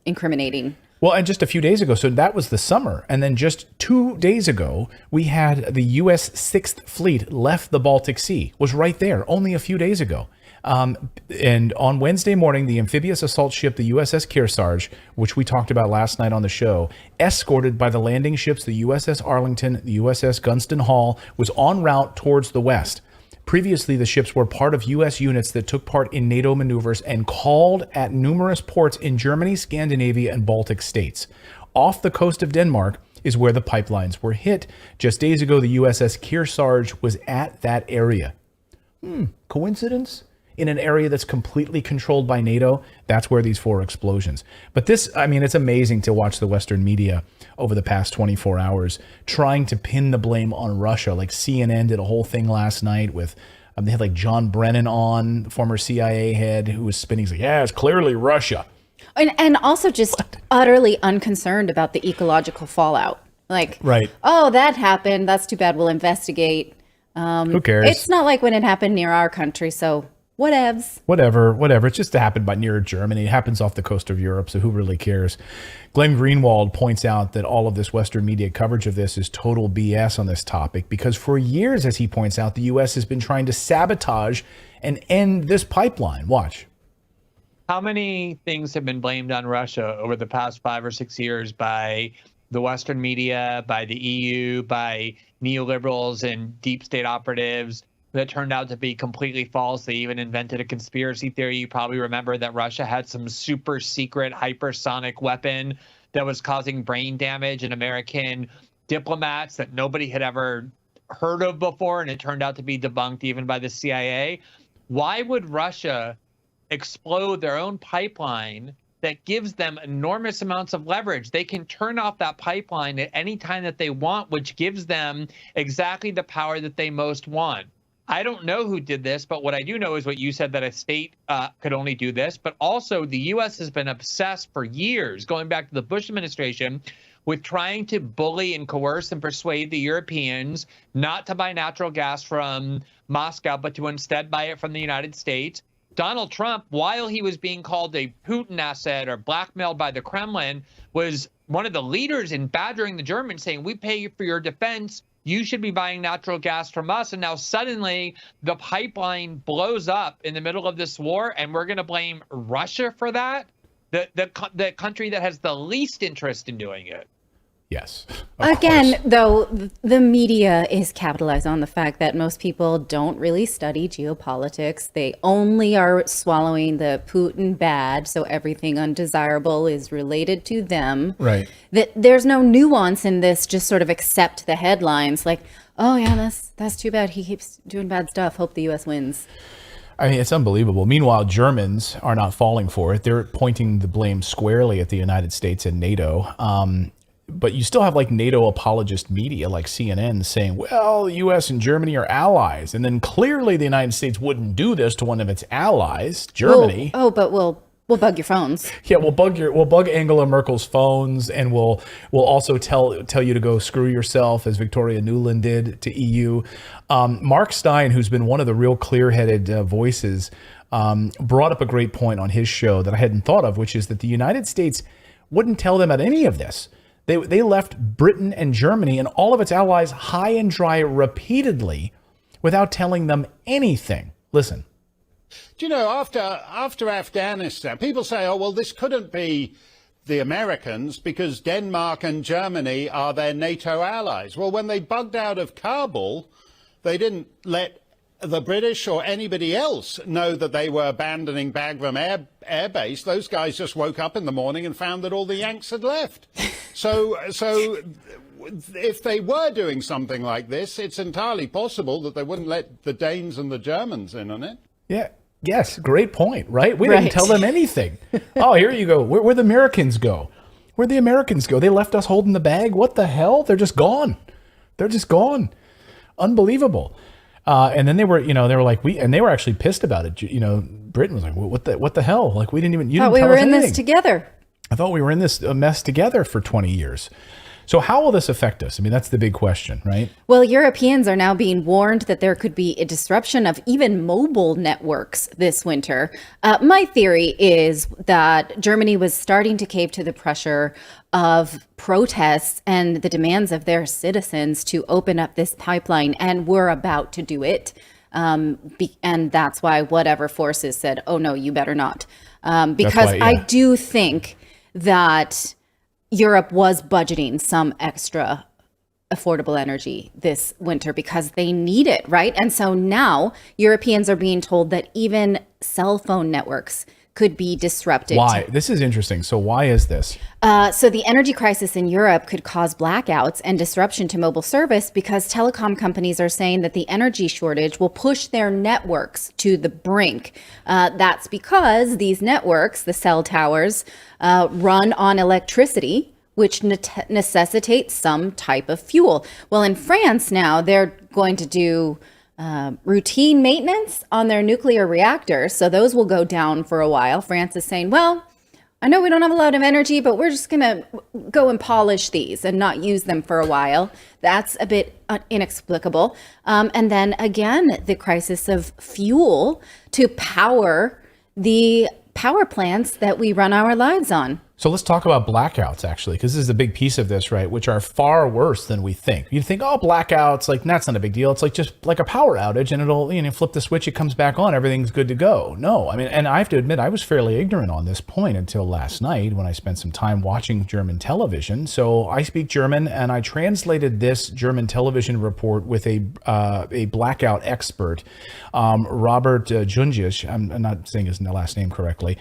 incriminating. Well, and just a few days ago, so that was the summer. And then just 2 days ago, we had the U.S. 6th Fleet left the Baltic Sea, was right there only a few days ago. And on Wednesday morning, the amphibious assault ship, the USS Kearsarge, which we talked about last night on the show, escorted by the landing ships, the USS Arlington, the USS Gunston Hall, was en route towards the west. Previously, the ships were part of U.S. units that took part in NATO maneuvers and called at numerous ports in Germany, Scandinavia, and Baltic states. Off the coast of Denmark is where the pipelines were hit. Just days ago, the USS Kearsarge was at that area. Coincidence? In an area that's completely controlled by NATO, that's where these 4 explosions. But this, I mean, it's amazing to watch the Western media over the past 24 hours trying to pin the blame on Russia. Like CNN did a whole thing last night with, they had like John Brennan on, former CIA head, who was spinning. He's like, yeah, it's clearly Russia. And also just utterly unconcerned about the ecological fallout. Like, right. Oh, that happened. That's too bad. We'll investigate. Who cares? It's not like when it happened near our country, so whatevs. Whatever. It's just happened by near Germany. It happens off the coast of Europe, so who really cares? Glenn Greenwald points out that all of this Western media coverage of this is total BS on this topic because for years, as he points out, the U.S. has been trying to sabotage and end this pipeline. Watch. How many things have been blamed on Russia over the past 5 or 6 years by the Western media, by the EU, by neoliberals and deep state operatives that turned out to be completely false? They even invented a conspiracy theory. You probably remember that Russia had some super secret hypersonic weapon that was causing brain damage in American diplomats that nobody had ever heard of before, and it turned out to be debunked even by the CIA. Why would Russia explode their own pipeline that gives them enormous amounts of leverage? They can turn off that pipeline at any time that they want, which gives them exactly the power that they most want. I don't know who did this, but what I do know is what you said, that a state could only do this. But also the U.S. has been obsessed for years, going back to the Bush administration, with trying to bully and coerce and persuade the Europeans not to buy natural gas from Moscow, but to instead buy it from the United States. Donald Trump, while he was being called a Putin asset or blackmailed by the Kremlin, was one of the leaders in badgering the Germans, saying, we pay you for your defense. You should be buying natural gas from us. And now suddenly the pipeline blows up in the middle of this war, and we're going to blame Russia for that? The country that has the least interest in doing it. Yes. Again, though, the media is capitalized on the fact that most people don't really study geopolitics. They only are swallowing the Putin bad, so everything undesirable is related to them. Right. That there's no nuance in this, just sort of accept the headlines like, oh yeah, that's too bad. He keeps doing bad stuff. Hope the US wins. I mean, it's unbelievable. Meanwhile, Germans are not falling for it. They're pointing the blame squarely at the United States and NATO. But you still have like NATO apologist media like CNN saying, well, the US and Germany are allies. And then clearly the United States wouldn't do this to one of its allies, Germany. But we'll bug your phones. Yeah, we'll bug Angela Merkel's phones, and we'll also tell you to go screw yourself, as Victoria Nuland did to EU. Mark Stein, who's been one of the real clear-headed voices, brought up a great point on his show that I hadn't thought of, which is that the United States wouldn't tell them about any of this. They left Britain and Germany and all of its allies high and dry repeatedly without telling them anything. Listen. Do you know, after Afghanistan, people say, oh, well, this couldn't be the Americans because Denmark and Germany are their NATO allies. Well, when they bugged out of Kabul, they didn't let the British or anybody else know that they were abandoning Bagram Air Base. Those guys just woke up in the morning and found that all the Yanks had left. So if they were doing something like this, it's entirely possible that they wouldn't let the Danes and the Germans in on it. Yeah. Yes. Great point. Right. We didn't tell them anything. Oh, here you go. Where'd the Americans go? Where'd the Americans go? They left us holding the bag. What the hell? They're just gone. They're just gone. Unbelievable. And then they were like, they were actually pissed about it. Britain was like, what the hell? Like, we didn't even, you didn't tell us anything. We were in this together. I thought we were in this mess together for 20 years. So how will this affect us? I mean, that's the big question, right? Well, Europeans are now being warned that there could be a disruption of even mobile networks this winter. My theory is that Germany was starting to cave to the pressure of protests and the demands of their citizens to open up this pipeline, and we're about to do it. And that's why whatever forces said, oh, no, you better not. Because I do think that Europe was budgeting some extra affordable energy this winter because they need it, right? And so now Europeans are being told that even cell phone networks could be disrupted. Why? This is interesting. So why is this? So the energy crisis in Europe could cause blackouts and disruption to mobile service because telecom companies are saying that the energy shortage will push their networks to the brink. That's because these networks, the cell towers, run on electricity, which necessitates some type of fuel. Well, in France now, they're going to do routine maintenance on their nuclear reactors. So those will go down for a while. France is saying, well, I know we don't have a lot of energy, but we're just going to go and polish these and not use them for a while. That's a bit inexplicable. And then again, the crisis of fuel to power the power plants that we run our lives on. So let's talk about blackouts, actually, because this is a big piece of this, right? Which are far worse than we think. You think, oh, blackouts, like that's not a big deal. It's like just like a power outage, and it'll, flip the switch, it comes back on, everything's good to go. No, I mean, and I have to admit, I was fairly ignorant on this point until last night when I spent some time watching German television. So I speak German, and I translated this German television report with a blackout expert, Robert Jungisch. I'm not saying his last name correctly.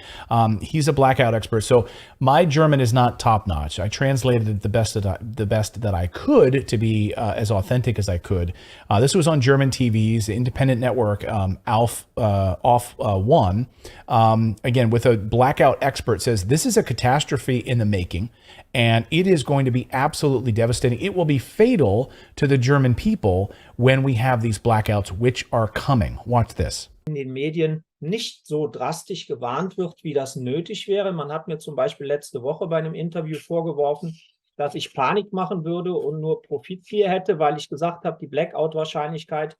He's a blackout expert. So my German is not top notch. I translated it the best that I could to be as authentic as I could. This was on German TV's independent network, Off One. Again, with a blackout expert says this is a catastrophe in the making, and it is going to be absolutely devastating. It will be fatal to the German people when we have these blackouts, which are coming. Watch this. In den Medien nicht so drastisch gewarnt wird, wie das nötig wäre. Man hat mir zum Beispiel letzte Woche bei einem Interview vorgeworfen, dass ich Panik machen würde und nur Profitgier hätte, weil ich gesagt habe, die Blackout-Wahrscheinlichkeit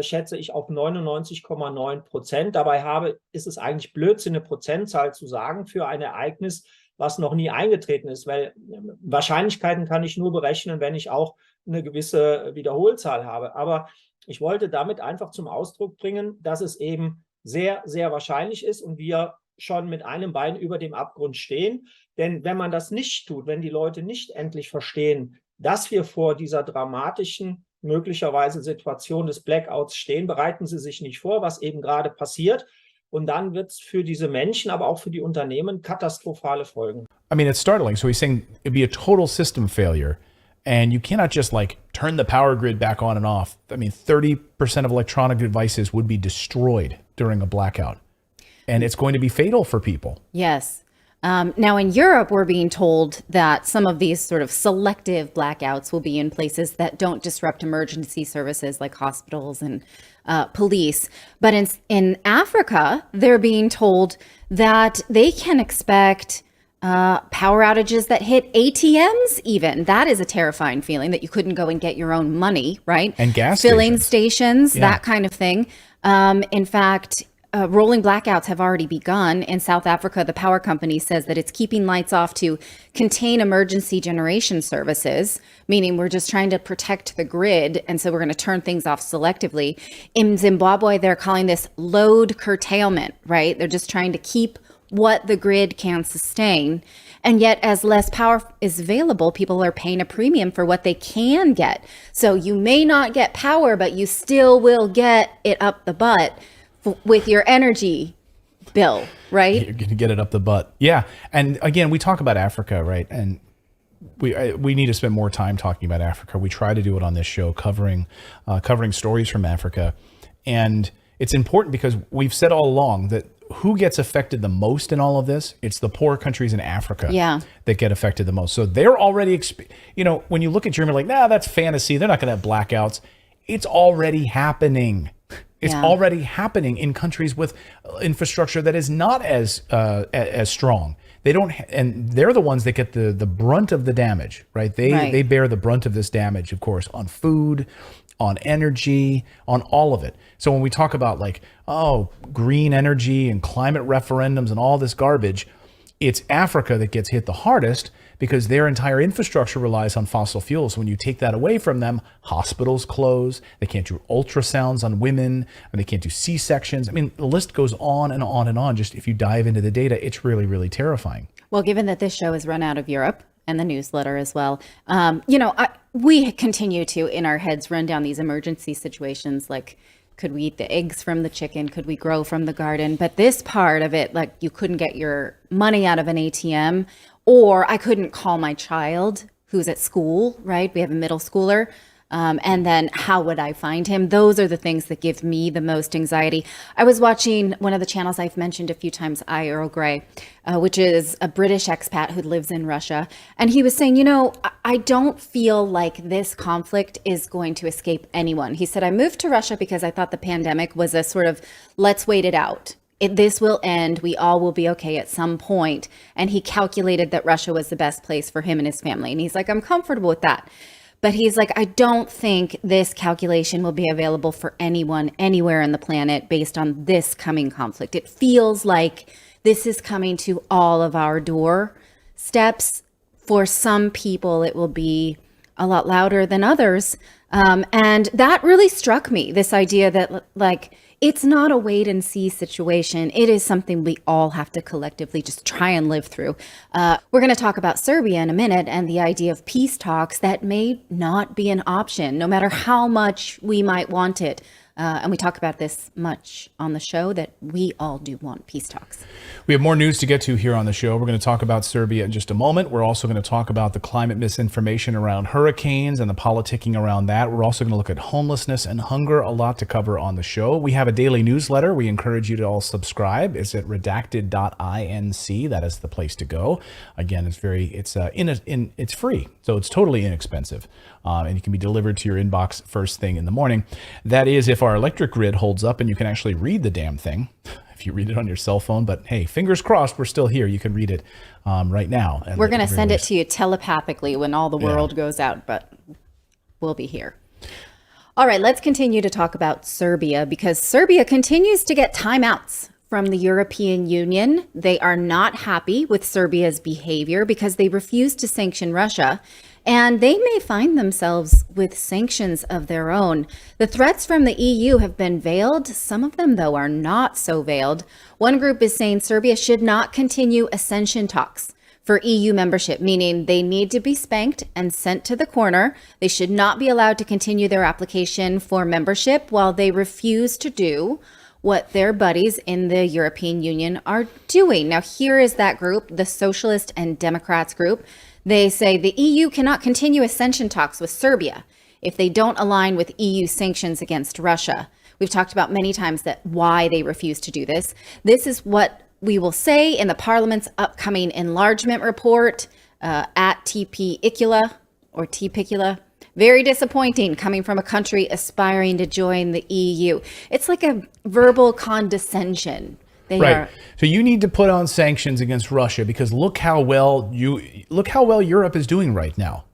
schätze ich auf 99,9%. Dabei ist es eigentlich Blödsinn, eine Prozentzahl zu sagen für ein Ereignis, was noch nie eingetreten ist, weil Wahrscheinlichkeiten kann ich nur berechnen, wenn ich auch eine gewisse Wiederholzahl habe. Aber ich wollte damit einfach zum Ausdruck bringen, dass es eben sehr, sehr wahrscheinlich ist und wir schon mit einem Bein über dem Abgrund stehen. Denn wenn man das nicht tut, wenn die Leute nicht endlich verstehen, dass wir vor dieser dramatischen, möglicherweise Situation des Blackouts stehen, bereiten sie sich nicht vor, was eben gerade passiert. Und dann wird es für diese Menschen, aber auch für die Unternehmen katastrophale Folgen. I mean, it's startling. So he's saying it'd be a total system failure. And you cannot just like turn the power grid back on and off. I mean, 30% of electronic devices would be destroyed during a blackout. And it's going to be fatal for people. Yes. Now in Europe, we're being told that some of these sort of selective blackouts will be in places that don't disrupt emergency services like hospitals and police. But in Africa, they're being told that they can expect power outages that hit ATMs even. That is a terrifying feeling, that you couldn't go and get your own money, right? And gas filling stations, Yeah. that kind of thing. In fact, rolling blackouts have already begun. In South Africa, the power company says that it's keeping lights off to contain emergency generation services, meaning we're just trying to protect the grid. And so we're going to turn things off selectively. In Zimbabwe, they're calling this load curtailment, right? They're just trying to keep what the grid can sustain. And yet, as less power is available, people are paying a premium for what they can get. So you may not get power, but you still will get it up the butt with your energy bill, right? You're going to get it up the butt. Yeah. And again, we talk about Africa, right? And we need to spend more time talking about Africa. We try to do it on this show, covering stories from Africa. And it's important because we've said all along that who gets affected the most in all of this? It's the poor countries in Africa that get affected the most. So they're already, when you look at Germany, like, nah, that's fantasy. They're not going to have blackouts. It's already happening. It's already happening in countries with infrastructure that is not as strong. They don't, and they're the ones that get the brunt of the damage, right? They bear the brunt of this damage, of course, on food, on energy, on all of it. So when we talk about like, green energy and climate referendums and all this garbage, it's Africa that gets hit the hardest because their entire infrastructure relies on fossil fuels. When you take that away from them, hospitals close, they can't do ultrasounds on women, and they can't do C-sections. I mean, the list goes on and on and on. Just if you dive into the data, it's really, really terrifying. Well, given that this show is run out of Europe and the newsletter as well, we continue to, in our heads, run down these emergency situations like, could we eat the eggs from the chicken? Could we grow from the garden? But this part of it, like you couldn't get your money out of an ATM, or I couldn't call my child who's at school, right? We have a middle schooler. And then how would I find him? Those are the things that give me the most anxiety. I was watching one of the channels I've mentioned a few times, Earl Grey, which is a British expat who lives in Russia. And he was saying, I don't feel like this conflict is going to escape anyone. He said, I moved to Russia because I thought the pandemic was a sort of, let's wait it out. This will end. We all will be okay at some point. And he calculated that Russia was the best place for him and his family. And he's like, I'm comfortable with that. But he's like, I don't think this calculation will be available for anyone anywhere on the planet based on this coming conflict. It feels like this is coming to all of our doorsteps. For some people, it will be a lot louder than others. And that really struck me, this idea that like, it's not a wait and see situation. It is something we all have to collectively just try and live through. We're going to talk about Serbia in a minute and the idea of peace talks that may not be an option, no matter how much we might want it. And we talk about this much on the show that we all do want peace talks. We have more news to get to here on the show. We're going to talk about Serbia in just a moment. We're also going to talk about the climate misinformation around hurricanes and the politicking around that. We're also going to look at homelessness and hunger, a lot to cover on the show. We have a daily newsletter. We encourage you to all subscribe. It's at redacted.inc. That is the place to go. Again, it's free, so it's totally inexpensive. And it can be delivered to your inbox first thing in the morning. That is if our electric grid holds up and you can actually read the damn thing, if you read it on your cell phone. But hey, fingers crossed, we're still here. You can read it right now. We're going to send it to you telepathically when all the world goes out, but we'll be here. All right, let's continue to talk about Serbia, because Serbia continues to get timeouts from the European Union. They are not happy with Serbia's behavior because they refuse to sanction Russia. and they may find themselves with sanctions of their own. The threats from the EU have been veiled. Some of them, though, are not so veiled. One group is saying Serbia should not continue accession talks for EU membership, meaning they need to be spanked and sent to the corner. They should not be allowed to continue their application for membership while they refuse to do what their buddies in the European Union are doing. Now, here is that group, the Socialist and Democrats group. They say the EU cannot continue accession talks with Serbia if they don't align with EU sanctions against Russia. We've talked about many times that why they refuse to do this. This is what we will say in the Parliament's upcoming enlargement report at TPicula or TPicula. Very disappointing coming from a country aspiring to join the EU. It's like a verbal condescension. So you need to put on sanctions against Russia because look how well Europe is doing right now.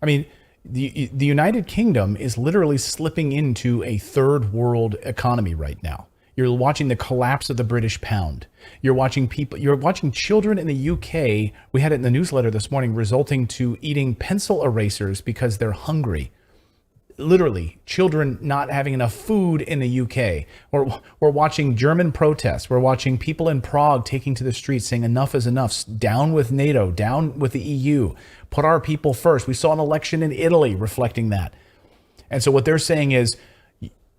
I mean, the United Kingdom is literally slipping into a third world economy right now. You're watching the collapse of the British pound. You're watching children in the UK. We had it in the newsletter this morning, resulting to eating pencil erasers because they're hungry. Literally, children not having enough food in the UK. We're watching German protests. We're watching people in Prague taking to the streets saying enough is enough. Down with NATO, down with the EU. Put our people first. We saw an election in Italy reflecting that. And so what they're saying is,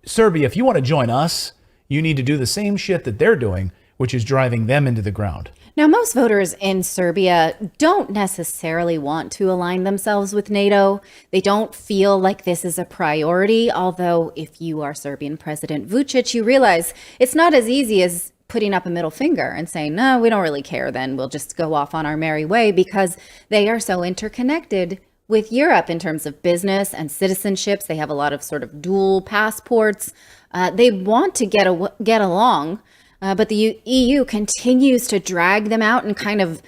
Serbia, if you want to join us, you need to do the same shit that they're doing, which is driving them into the ground. Now, most voters in Serbia don't necessarily want to align themselves with NATO. They don't feel like this is a priority, although if you are Serbian President Vučić, you realize it's not as easy as putting up a middle finger and saying, no, we don't really care then. We'll just go off on our merry way, because they are so interconnected with Europe in terms of business and citizenships. They have a lot of sort of dual passports. They want to get along, but the EU continues to drag them out and kind of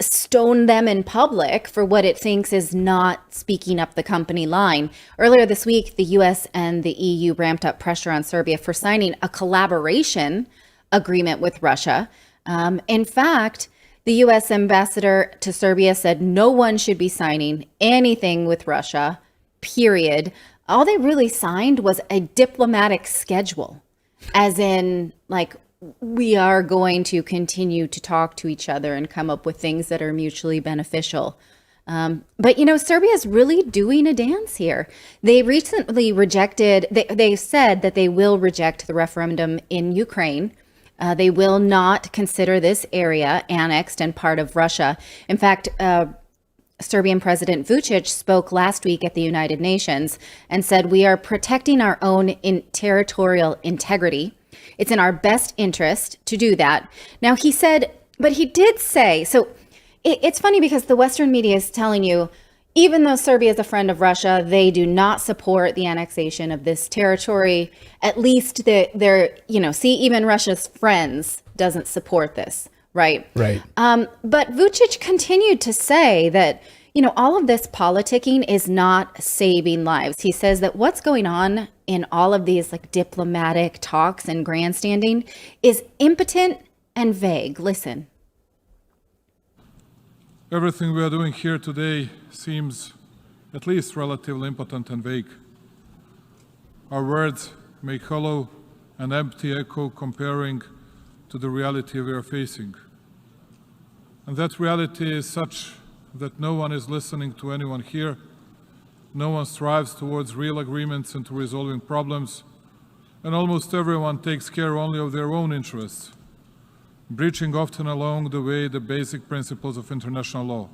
stone them in public for what it thinks is not speaking up the company line. Earlier this week, the US and the EU ramped up pressure on Serbia for signing a collaboration agreement with Russia. In fact, the US ambassador to Serbia said no one should be signing anything with Russia, period. All they really signed was a diplomatic schedule, as in, like, we are going to continue to talk to each other and come up with things that are mutually beneficial. But, you know, Serbia is really doing a dance here. They recently rejected, they said that they will reject the referendum in Ukraine. They will not consider this area annexed and part of Russia. In fact, Serbian President Vučić spoke last week at the United Nations and said, we are protecting our own territorial integrity. It's in our best interest to do that. Now, he said, but he did say, so it's funny because the Western media is telling you, even though Serbia is a friend of Russia, they do not support the annexation of this territory. At least they're, you know, see, even Russia's friends doesn't support this. Right. But Vučić continued to say that, you know, all of this politicking is not saving lives. He says that what's going on in all of these like diplomatic talks and grandstanding is impotent and vague. Listen. Everything we are doing here today seems at least relatively impotent and vague. Our words make hollow and empty echo comparing to the reality we are facing. And that reality is such that no one is listening to anyone here. No one strives towards real agreements and to resolving problems. And almost everyone takes care only of their own interests, breaching often along the way the basic principles of international law.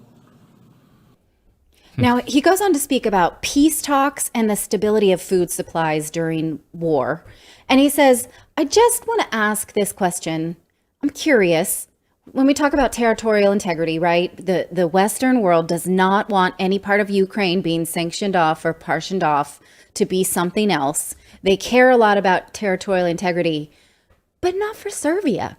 Now, he goes on to speak about peace talks and the stability of food supplies during war. And he says, I just want to ask this question. I'm curious. When we talk about territorial integrity, right, the Western world does not want any part of Ukraine being sanctioned off or partitioned off to be something else. They care a lot about territorial integrity, but not for Serbia,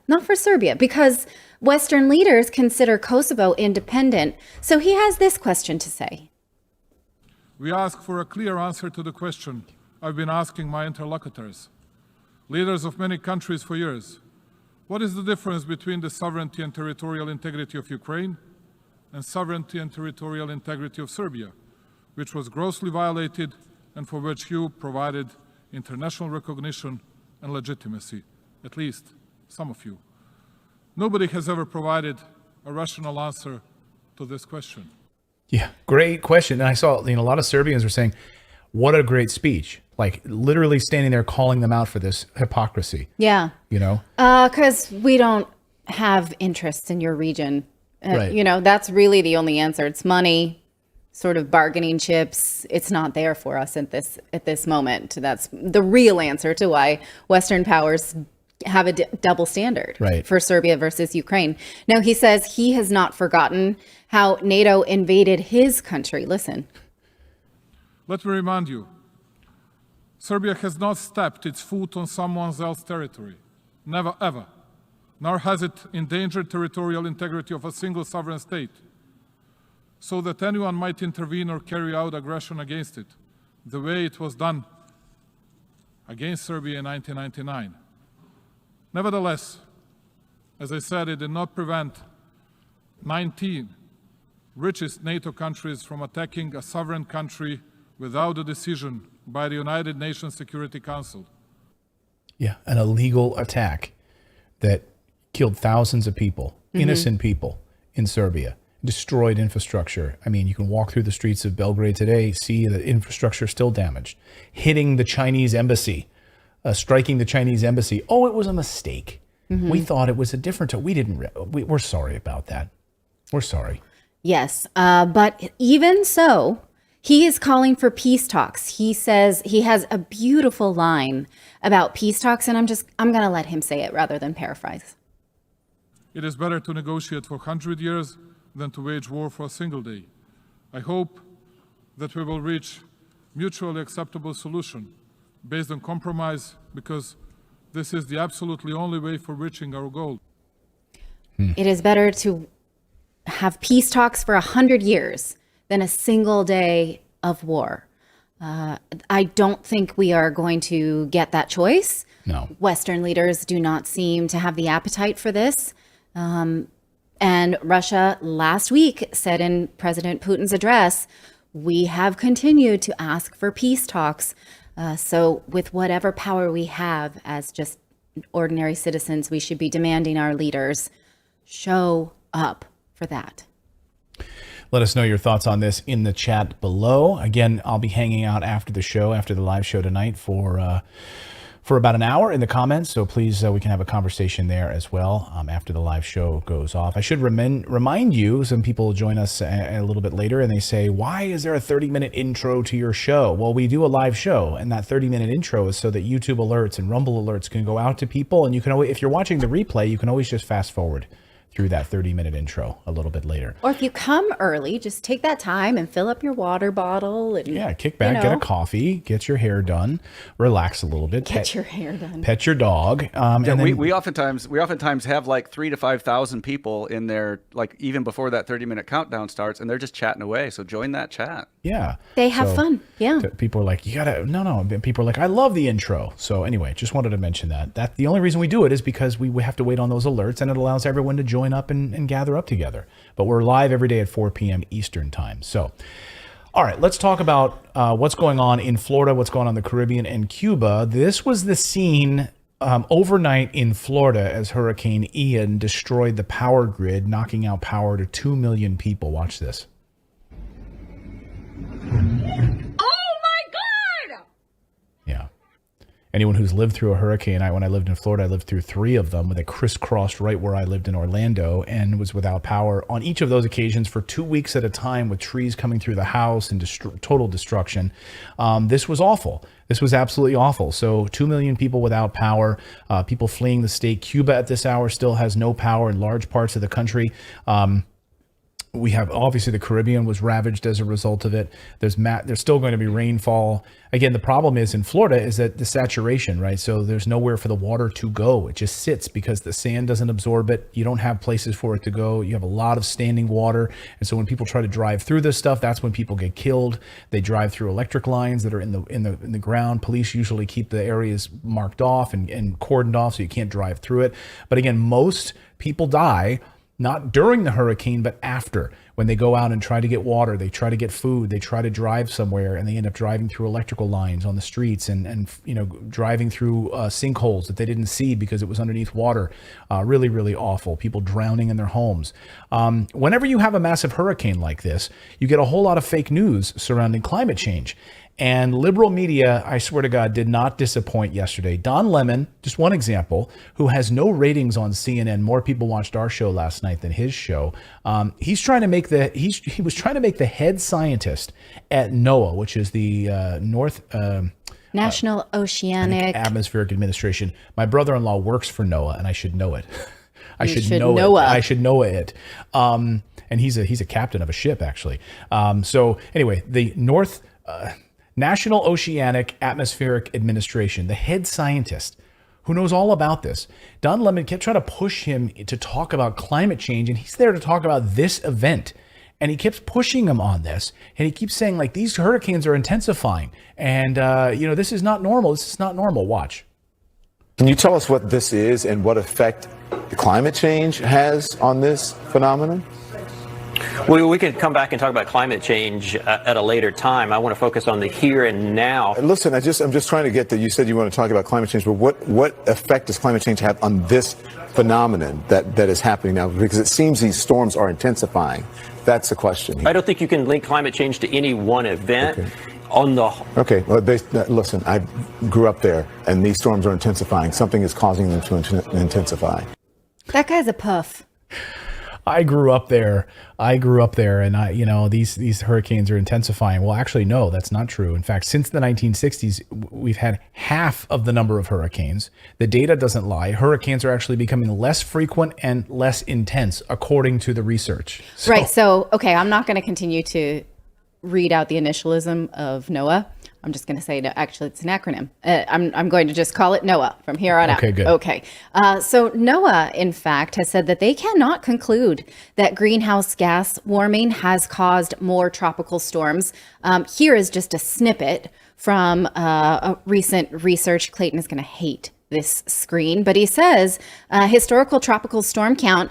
because Western leaders consider Kosovo independent. So he has this question to say. We ask for a clear answer to the question I've been asking my interlocutors, leaders of many countries for years. What is the difference between the sovereignty and territorial integrity of Ukraine and sovereignty and territorial integrity of Serbia, which was grossly violated and for which you provided international recognition and legitimacy, at least some of you. Nobody has ever provided a rational answer to this question. Yeah, great question. And I saw, a lot of Serbians were saying, what a great speech. Like literally standing there calling them out for this hypocrisy. Yeah. Because we don't have interests in your region. Right. That's really the only answer. It's money, sort of bargaining chips. It's not there for us at this moment. That's the real answer to why Western powers have a double standard for Serbia versus Ukraine. Now, he says he has not forgotten how NATO invaded his country. Listen. Let me remind you, Serbia has not stepped its foot on someone else's territory. Never, ever. Nor has it endangered territorial integrity of a single sovereign state, so that anyone might intervene or carry out aggression against it, the way it was done against Serbia in 1999. Nevertheless, as I said, it did not prevent 19 richest NATO countries from attacking a sovereign country without a decision by the United Nations Security Council. Yeah, an illegal attack that killed thousands of people, innocent people in Serbia, destroyed infrastructure. I mean, you can walk through the streets of Belgrade today, see the infrastructure still damaged, hitting the Chinese embassy, striking the Chinese embassy. Oh, it was a mistake. We thought it was a different, we're sorry about that. We're sorry. Yes, but even so, he is calling for peace talks. He says he has a beautiful line about peace talks, and I'm going to let him say it rather than paraphrase. It is better to negotiate for 100 years than to wage war for a single day. I hope that we will reach mutually acceptable solution based on compromise, because this is the absolutely only way for reaching our goal. It is better to have peace talks for 100 years than a single day of war. I don't think we are going to get that choice. No. Western leaders do not seem to have the appetite for this. And Russia last week said in President Putin's address, we have continued to ask for peace talks. So with whatever power we have as just ordinary citizens, we should be demanding our leaders show up for that. Let us know your thoughts on this in the chat below. Again, I'll be hanging out after the show, after the live show tonight for about an hour in the comments. So please, we can have a conversation there as well after the live show goes off. I should remind you, some people join us a little bit later and they say, why is there a 30-minute intro to your show? Well, we do a live show, and that 30-minute intro is so that YouTube alerts and Rumble alerts can go out to people. And you can always, if you're watching the replay, you can always just fast forward through that 30-minute intro a little bit later. Or if you come early, just take that time and fill up your water bottle. And, kick back, get a coffee, get your hair done, relax a little bit. Get your hair done. Pet your dog. And then, we oftentimes have like 3,000 to 5,000 people in there, like even before that 30-minute countdown starts, and they're just chatting away. So join that chat. Yeah. They have fun. Yeah. People are like, no. People are like, I love the intro. So anyway, just wanted to mention that. The only reason we do it is because we have to wait on those alerts, and it allows everyone to join up and gather up together. But we're live every day at 4 p.m. Eastern time. So, all right, let's talk about what's going on in Florida, what's going on in the Caribbean and Cuba. This was the scene overnight in Florida as Hurricane Ian destroyed the power grid, knocking out power to 2 million people. Watch this. Anyone who's lived through a hurricane, when I lived in Florida, I lived through 3 of them. They crisscrossed right where I lived in Orlando and was without power on each of those occasions for 2 weeks at a time, with trees coming through the house and total destruction. This was awful. This was absolutely awful. So 2 million people without power, people fleeing the state. Cuba at this hour still has no power in large parts of the country. We have, obviously, the Caribbean was ravaged as a result of it. There's still going to be rainfall. Again, the problem is in Florida is that the saturation, right? So there's nowhere for the water to go. It just sits because the sand doesn't absorb it. You don't have places for it to go. You have a lot of standing water. And so when people try to drive through this stuff, that's when people get killed. They drive through electric lines that are in the ground. Police usually keep the areas marked off and cordoned off so you can't drive through it. But again, most people die Not during the hurricane, but after, when they go out and try to get water, they try to get food, they try to drive somewhere, and they end up driving through electrical lines on the streets and driving through sinkholes that they didn't see because it was underneath water. Really, really awful. People drowning in their homes. Whenever you have a massive hurricane like this, you get a whole lot of fake news surrounding climate change. And liberal media, I swear to God, did not disappoint yesterday. Don Lemon, just one example, who has no ratings on CNN. More people watched our show last night than his show. He was trying to make the head scientist at NOAA, which is the National Oceanic Atmospheric Administration. My brother-in-law works for NOAA, and I should know it. I should know it. And he's a captain of a ship, actually. So anyway, the National Oceanic Atmospheric Administration, the head scientist who knows all about this. Don Lemon kept trying to push him to talk about climate change, and he's there to talk about this event. And he keeps pushing him on this, and he keeps saying, like, these hurricanes are intensifying, and this is not normal. This is not normal. Watch. Can you tell us what this is and what effect the climate change has on this phenomenon? Well, we could come back and talk about climate change at a later time. I want to focus on the here and now. Listen, I'm just trying to get that. You said you want to talk about climate change, but what effect does climate change have on this phenomenon that is happening now? Because it seems these storms are intensifying. That's the question here. I don't think you can link climate change to any one event. Okay. Well, listen, I grew up there, and these storms are intensifying. Something is causing them to intensify. That guy's a puff. I grew up there, and these hurricanes are intensifying. Well, actually, no, that's not true. In fact, since the 1960s, we've had half of the number of hurricanes. The data doesn't lie. Hurricanes are actually becoming less frequent and less intense, according to the research. Right. So, okay, I'm not going to continue to read out the initialism of NOAA. I'm just going to say, actually, it's an acronym. I'm going to just call it NOAA from here on out. Okay, good. Okay. So NOAA, in fact, has said that they cannot conclude that greenhouse gas warming has caused more tropical storms. Here is just a snippet from a recent research. Clayton is going to hate this screen, but he says historical tropical storm count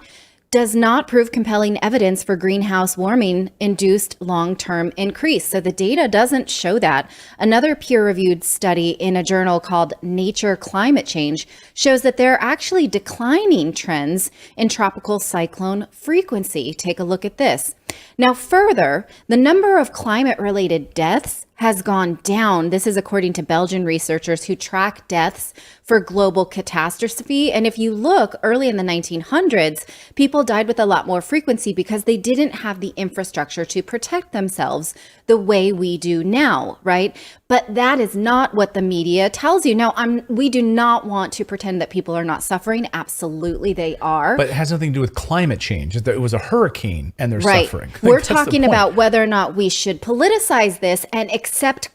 does not prove compelling evidence for greenhouse warming induced long-term increase. So the data doesn't show that. Another peer-reviewed study in a journal called Nature Climate Change shows that there are actually declining trends in tropical cyclone frequency. Take a look at this. Now, further, the number of climate-related deaths has gone down. This is according to Belgian researchers who track deaths for global catastrophe. And if you look early in the 1900s, people died with a lot more frequency because they didn't have the infrastructure to protect themselves the way we do now, right? But that is not what the media tells you. Now, we do not want to pretend that people are not suffering. Absolutely, they are. But it has nothing to do with climate change. It was a hurricane and they're suffering. We're talking about whether or not we should politicize this and accept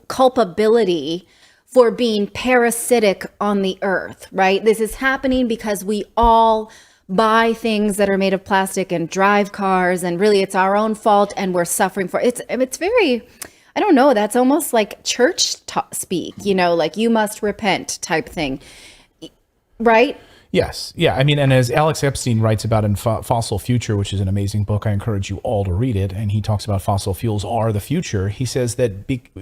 culpability for being parasitic on the earth, right? This is happening because we all buy things that are made of plastic and drive cars, and really it's our own fault and we're suffering for it. It's very, I don't know, that's almost like church speak, like you must repent type thing, right? Yes. Yeah. I mean, and as Alex Epstein writes about in Fossil Future, which is an amazing book, I encourage you all to read it. And he talks about fossil fuels are the future. He says that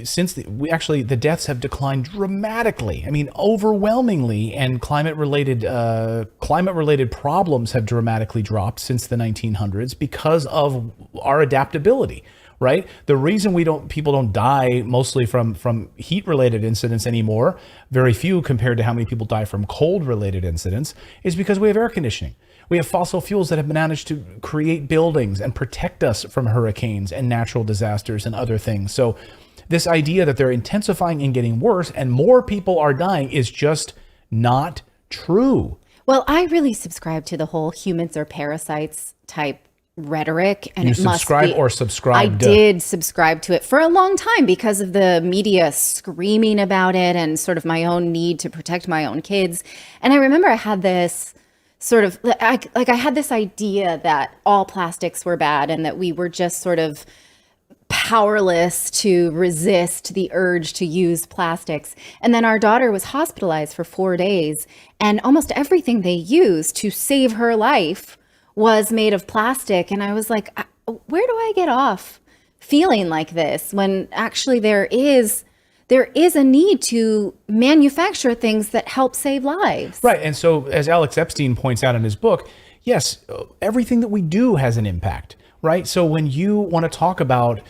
since the deaths have declined dramatically, I mean, overwhelmingly, and climate-related problems have dramatically dropped since the 1900s because of our adaptability. Right? The reason people don't die mostly from heat-related incidents anymore, very few compared to how many people die from cold-related incidents, is because we have air conditioning. We have fossil fuels that have managed to create buildings and protect us from hurricanes and natural disasters and other things. So this idea that they're intensifying and getting worse and more people are dying is just not true. Well, I really subscribe to the whole humans are parasites type rhetoric, and you it subscribe must be, or subscribe. I did subscribe to it for a long time because of the media screaming about it and sort of my own need to protect my own kids. And I remember I had this sort of I had this idea that all plastics were bad and that we were just sort of powerless to resist the urge to use plastics. And then our daughter was hospitalized for 4 days, and almost everything they used to save her life was made of plastic. And I was like, where do I get off feeling like this when actually there is a need to manufacture things that help save lives? Right. And so, as Alex Epstein points out in his book, yes, everything that we do has an impact. Right. So when you want to talk about,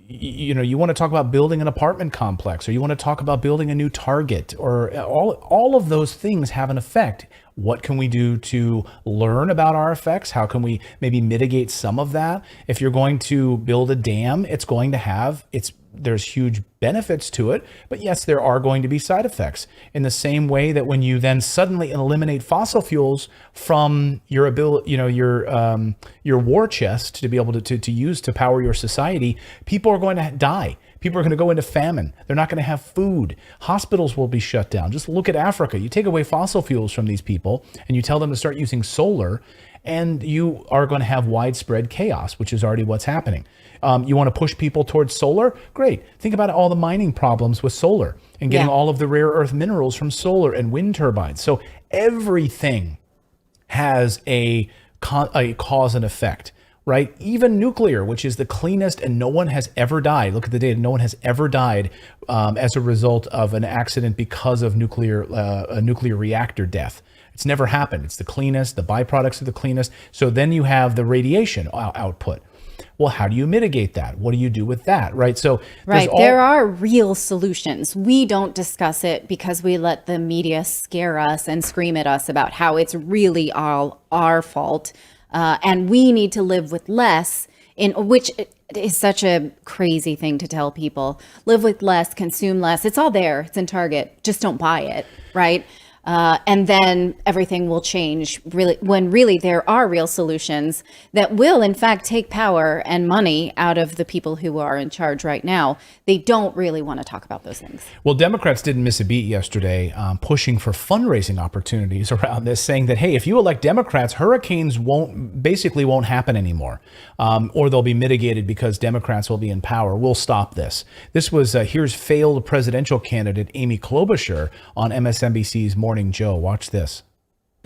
you want to talk about building an apartment complex, or you want to talk about building a new Target, or all of those things have an effect. What can we do to learn about our effects? How can we maybe mitigate some of that? If you're going to build a dam, there's huge benefits to it, but yes, there are going to be side effects. In the same way that when you then suddenly eliminate fossil fuels from your ability, your war chest to be able to use to power your society, people are going to die. People are going to go into famine. They're not going to have food. Hospitals will be shut down. Just look at Africa. You take away fossil fuels from these people and you tell them to start using solar, and you are going to have widespread chaos, which is already what's happening. You want to push people towards solar? Great. Think about all the mining problems with solar and getting all of the rare earth minerals from solar and wind turbines. So everything has a cause and effect, right? Even nuclear, which is the cleanest, and no one has ever died. Look at the data. No one has ever died as a result of an accident because of a nuclear reactor death. It's never happened. It's the cleanest. The byproducts are the cleanest. So then you have the radiation output. Well, how do you mitigate that? What do you do with that, right? So there are real solutions. We don't discuss it because we let the media scare us and scream at us about how it's really all our fault. And we need to live with less, which is such a crazy thing to tell people. Live with less, consume less. It's all there. It's in Target. Just don't buy it, right? And then everything will change, really, when really there are real solutions that will, in fact, take power and money out of the people who are in charge right now. They don't really want to talk about those things. Well, Democrats didn't miss a beat yesterday, pushing for fundraising opportunities around this, saying that, hey, if you elect Democrats, hurricanes won't happen anymore, or they'll be mitigated because Democrats will be in power. We'll stop this. This was here's failed presidential candidate Amy Klobuchar on MSNBC's Morning Joe. Watch this.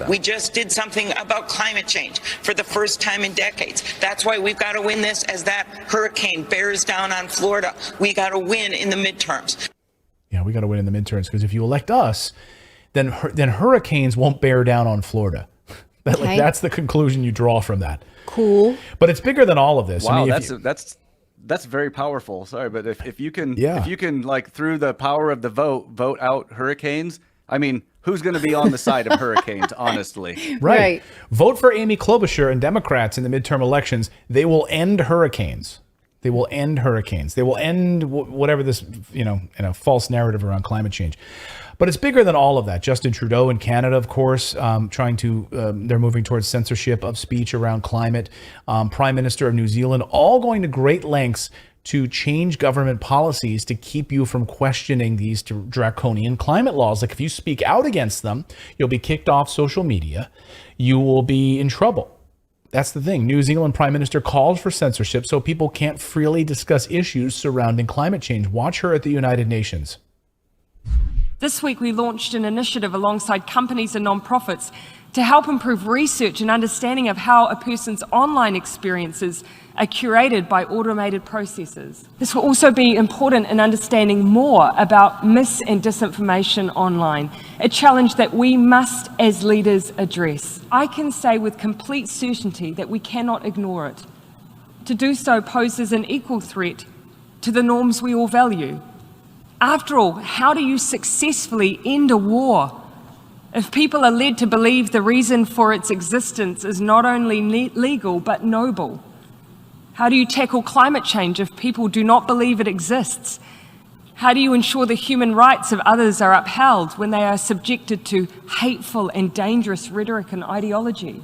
We just did something about climate change for the first time in decades. That's why we've got to win this as that hurricane bears down on Florida. We got to win in the midterms. Yeah, we got to win in the midterms, because if you elect us, then hurricanes won't bear down on Florida. That's the conclusion you draw from that. Cool. But it's bigger than all of this. Wow, I mean, that's very powerful. Sorry, but if you can like through the power of the vote out hurricanes, I mean, who's going to be on the side of hurricanes, honestly? Right. Vote for Amy Klobuchar and Democrats in the midterm elections. They will end hurricanes. They will end hurricanes. They will end whatever this, false narrative around climate change. But it's bigger than all of that. Justin Trudeau in Canada, of course, they're moving towards censorship of speech around climate. Prime Minister of New Zealand, all going to great lengths to change government policies to keep you from questioning these draconian climate laws. Like, if you speak out against them, you'll be kicked off social media. You will be in trouble. That's the thing. New Zealand Prime Minister calls for censorship so people can't freely discuss issues surrounding climate change. Watch her at the United Nations. This week, we launched an initiative alongside companies and nonprofits to help improve research and understanding of how a person's online experiences are curated by automated processes. This will also be important in understanding more about mis- and disinformation online, a challenge that we must, as leaders, address. I can say with complete certainty that we cannot ignore it. To do so poses an equal threat to the norms we all value. After all, how do you successfully end a war if people are led to believe the reason for its existence is not only legal but noble? How do you tackle climate change if people do not believe it exists? How do you ensure the human rights of others are upheld when they are subjected to hateful and dangerous rhetoric and ideology?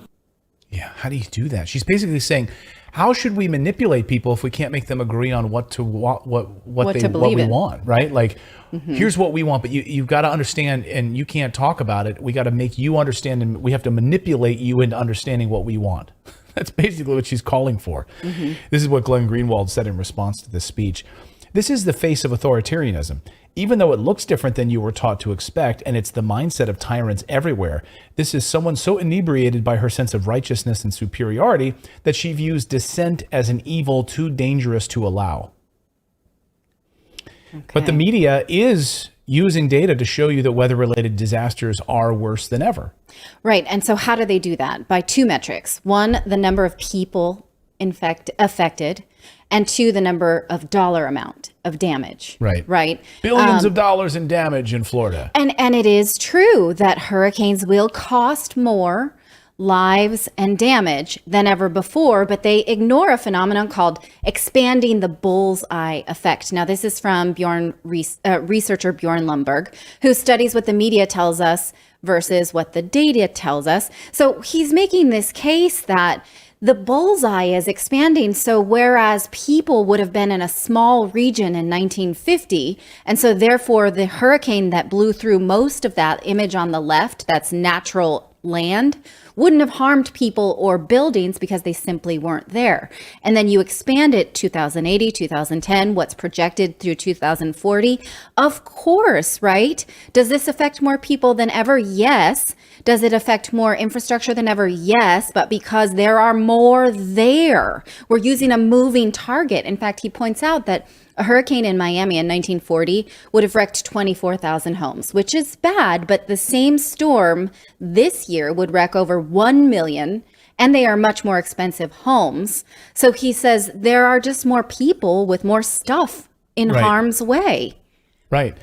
Yeah, how do you do that? She's basically saying, how should we manipulate people if we can't make them agree on what we want, right? Like, here's what we want, but you've got to understand, and you can't talk about it. We got to make you understand, and we have to manipulate you into understanding what we want. That's basically what she's calling for. This is what Glenn Greenwald said in response to this speech. This is the face of authoritarianism. even though it looks different than you were taught to expect, and it's the mindset of tyrants everywhere. This is someone so inebriated by her sense of righteousness and superiority that she views dissent as an evil too dangerous to allow. Okay. But the media is using data to show you that weather-related disasters are worse than ever. Right. And so how do they do that? By two metrics. One, the number of people affected, and two, the number of dollar amount of damage. Right. Right. Billions of dollars in damage in Florida. And it is true that hurricanes will cost more lives and damage than ever before, but they ignore a phenomenon called expanding the bullseye effect. Now, this is from researcher Bjorn Lomborg, who studies what the media tells us versus what the data tells us. So he's making this case that the bullseye is expanding. So whereas people would have been in a small region in 1950, and so therefore the hurricane that blew through most of that image on the left, that's natural land, wouldn't have harmed people or buildings because they simply weren't there. And then you expand it 2080, 2010, what's projected through 2040. Of course, right? Does this affect more people than ever? Yes. Does it affect more infrastructure than ever? Yes, but because there are more there. We're using a moving target. In fact, he points out that a hurricane in Miami in 1940 would have wrecked 24,000 homes, which is bad, but the same storm this year would wreck over 1 million, and they are much more expensive homes. So he says there are just more people with more stuff in harm's way. Right.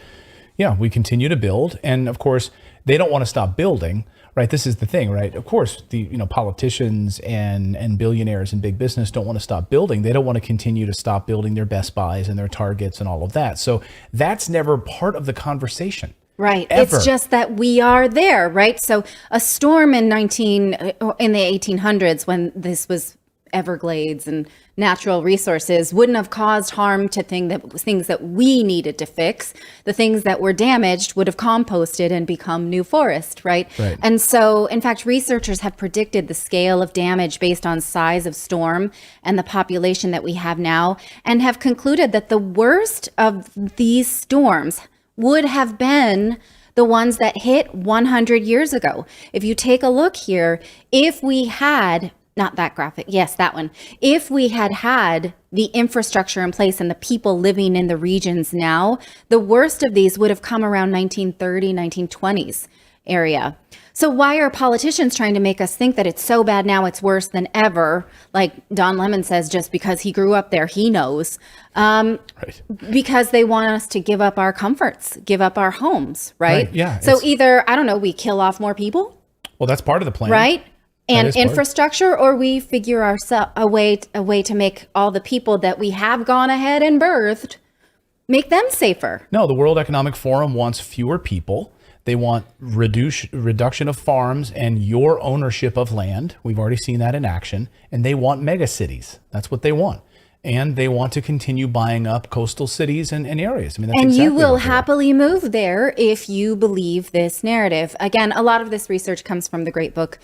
Yeah, we continue to build, and of course, they don't want to stop building. Right. This is the thing, right? Of course, the politicians and billionaires and big business don't want to stop building. They don't want to continue to stop building their Best Buys and their Targets and all of that. So that's never part of the conversation. Right. Ever. It's just that we are there, right? So a storm in the 1800s, when this was Everglades and natural resources, wouldn't have caused harm to things that we needed to fix. The things that were damaged would have composted and become new forest, right? And so, in fact, researchers have predicted the scale of damage based on size of storm and the population that we have now, and have concluded that the worst of these storms would have been the ones that hit 100 years ago. If you take a look here, if we had not that graphic. Yes, that one. If we had had the infrastructure in place and the people living in the regions now, the worst of these would have come around 1930, 1920s area. So why are politicians trying to make us think that it's so bad now it's worse than ever? Like Don Lemon says, just because he grew up there, he knows. Because they want us to give up our comforts, give up our homes, right? Yeah. So either, I don't know, we kill off more people. Well, that's part of the plan. Right? And infrastructure, or we figure ourselves a way to make all the people that we have gone ahead and birthed, make them safer. No, the World Economic Forum wants fewer people. They want reduction of farms and your ownership of land. We've already seen that in action. And they want mega cities. That's what they want. And they want to continue buying up coastal cities and areas. I mean, that's exactly you will happily move there if you believe this narrative. Again, a lot of this research comes from the great book,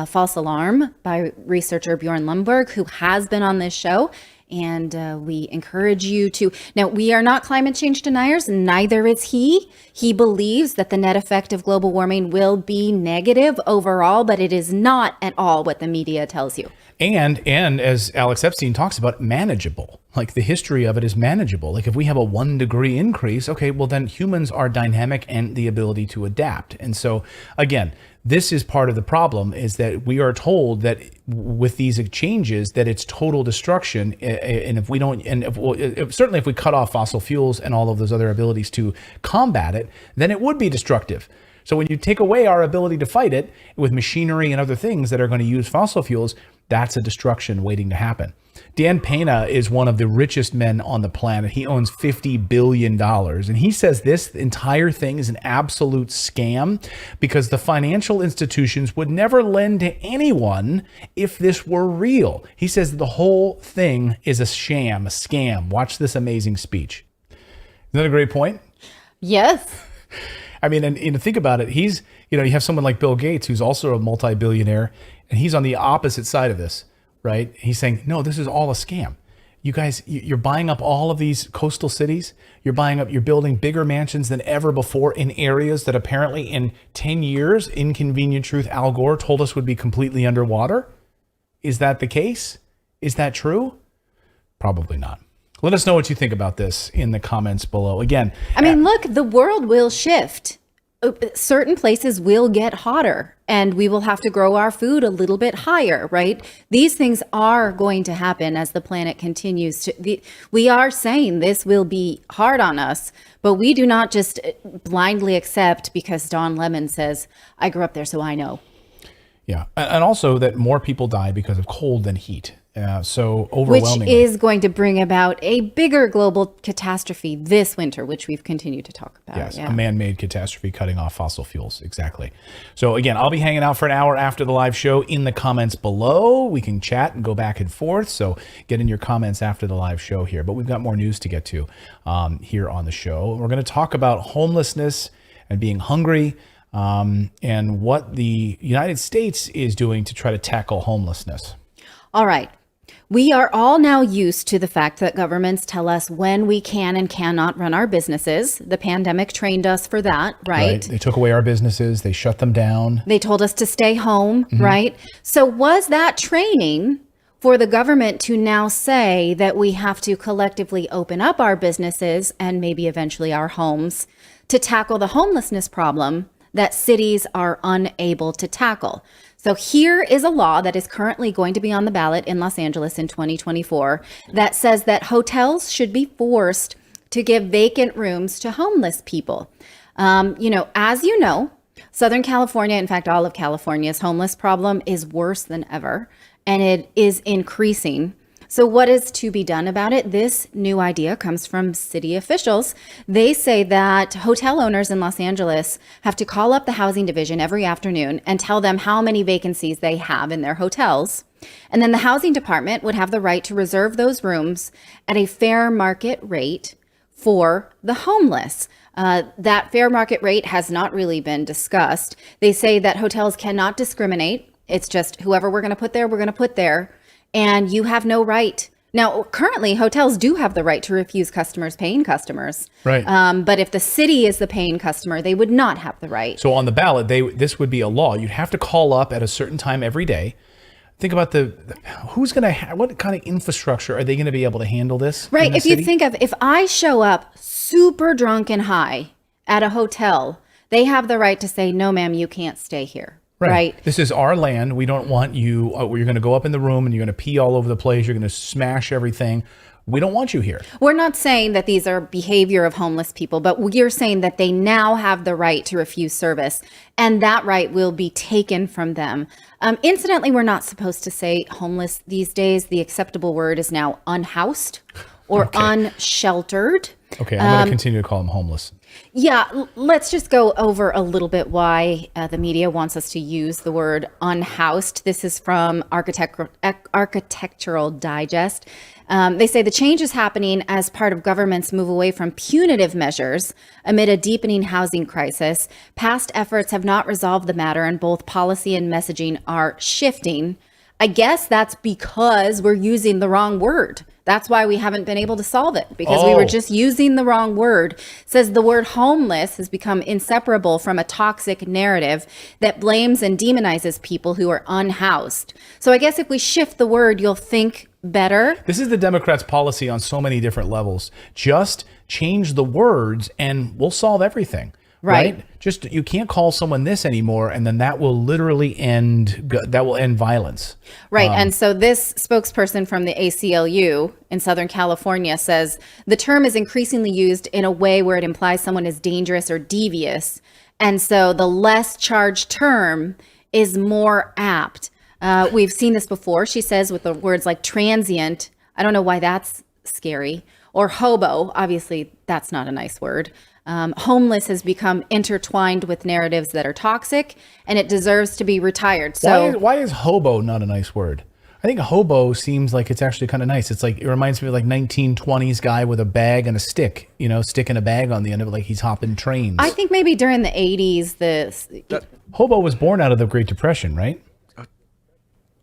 False Alarm, by researcher Bjorn Lomborg, who has been on this show. And we encourage you to. Now, we are not climate change deniers. Neither is he. He believes that the net effect of global warming will be negative overall, but it is not at all what the media tells you. And as Alex Epstein talks about, manageable. Like the history of it is manageable. Like if we have a 1 degree increase, okay, well then humans are dynamic and the ability to adapt. And so again, this is part of the problem, is that we are told that with these changes that it's total destruction. And if we don't, certainly if we cut off fossil fuels and all of those other abilities to combat it, then it would be destructive. So when you take away our ability to fight it with machinery and other things that are going to use fossil fuels, that's a destruction waiting to happen. Dan Pena is one of the richest men on the planet. He owns $50 billion. And he says this entire thing is an absolute scam because the financial institutions would never lend to anyone if this were real. He says the whole thing is a sham, a scam. Watch this amazing speech. Isn't that a great point? Yes. I mean, and think about it. He's, you have someone like Bill Gates, who's also a multi-billionaire, and he's on the opposite side of this, right? He's saying, no, this is all a scam. You guys, you're buying up all of these coastal cities. You're building bigger mansions than ever before in areas that apparently in 10 years, inconvenient truth, Al Gore told us would be completely underwater. Is that the case? Is that true? Probably not. Let us know what you think about this in the comments below. Again, I mean, look, the world will shift. Certain places will get hotter and we will have to grow our food a little bit higher, right? These things are going to happen as the planet continues to. We are saying this will be hard on us, but we do not just blindly accept because Don Lemon says, I grew up there, so I know. Yeah. And also that more people die because of cold than heat. So overwhelmingly. Which is going to bring about a bigger global catastrophe this winter, which we've continued to talk about. Yes, a man-made catastrophe cutting off fossil fuels. Exactly. So again, I'll be hanging out for an hour after the live show in the comments below. We can chat and go back and forth. So get in your comments after the live show here. But we've got more news to get to here on the show. We're going to talk about homelessness and being hungry and what the United States is doing to try to tackle homelessness. All right. We are all now used to the fact that governments tell us when we can and cannot run our businesses. The pandemic trained us for that, right? They took away our businesses. They shut them down. They told us to stay home, right? So was that training for the government to now say that we have to collectively open up our businesses and maybe eventually our homes to tackle the homelessness problem that cities are unable to tackle? So here is a law that is currently going to be on the ballot in Los Angeles in 2024 that says that hotels should be forced to give vacant rooms to homeless people. As you know, Southern California, in fact, all of California's homeless problem is worse than ever, and it is increasing. So what is to be done about it? This new idea comes from city officials. They say that hotel owners in Los Angeles have to call up the housing division every afternoon and tell them how many vacancies they have in their hotels. And then the housing department would have the right to reserve those rooms at a fair market rate for the homeless. That fair market rate has not really been discussed. They say that hotels cannot discriminate. It's just whoever we're going to put there, we're going to put there. And you have no right. Now, currently, hotels do have the right to refuse customers, paying customers. Right. But if the city is the paying customer, they would not have the right. So on the ballot, this would be a law. You'd have to call up at a certain time every day. Think about who's going to what kind of infrastructure are they going to be able to handle this? Right. If you think of, if I show up super drunk and high at a hotel, they have the right to say, no, ma'am, you can't stay here. Right. This is our land. We don't want you, you're going to go up in the room and you're going to pee all over the place. You're going to smash everything. We don't want you here. We're not saying that these are behavior of homeless people, but we're saying that they now have the right to refuse service, and that right will be taken from them. Incidentally, we're not supposed to say homeless these days. The acceptable word is now unhoused or unsheltered. Okay, I'm going to continue to call them homeless. Yeah, let's just go over a little bit why the media wants us to use the word unhoused. This is from Architectural Digest. They say the change is happening as part of government's move away from punitive measures amid a deepening housing crisis. Past efforts have not resolved the matter, and both policy and messaging are shifting. I guess that's because we're using the wrong word. That's why we haven't been able to solve it, because we were just using the wrong word. It says the word homeless has become inseparable from a toxic narrative that blames and demonizes people who are unhoused. So I guess if we shift the word, you'll think better. This is the Democrats' policy on so many different levels. Just change the words and we'll solve everything. Right. Just, you can't call someone this anymore, and then that will literally end violence. Right. And so this spokesperson from the ACLU in Southern California says the term is increasingly used in a way where it implies someone is dangerous or devious. And so the less charged term is more apt. We've seen this before, she says, with the words like transient. I don't know why that's scary. Or hobo. Obviously, that's not a nice word. Homeless has become intertwined with narratives that are toxic, and it deserves to be retired. So why is hobo not a nice word? I think hobo seems like it's actually kind of nice. It's like, it reminds me of like 1920s guy with a bag and a stick, sticking a bag on the end of it, like he's hopping trains. I think maybe during the 80s, hobo was born out of the Great Depression, right?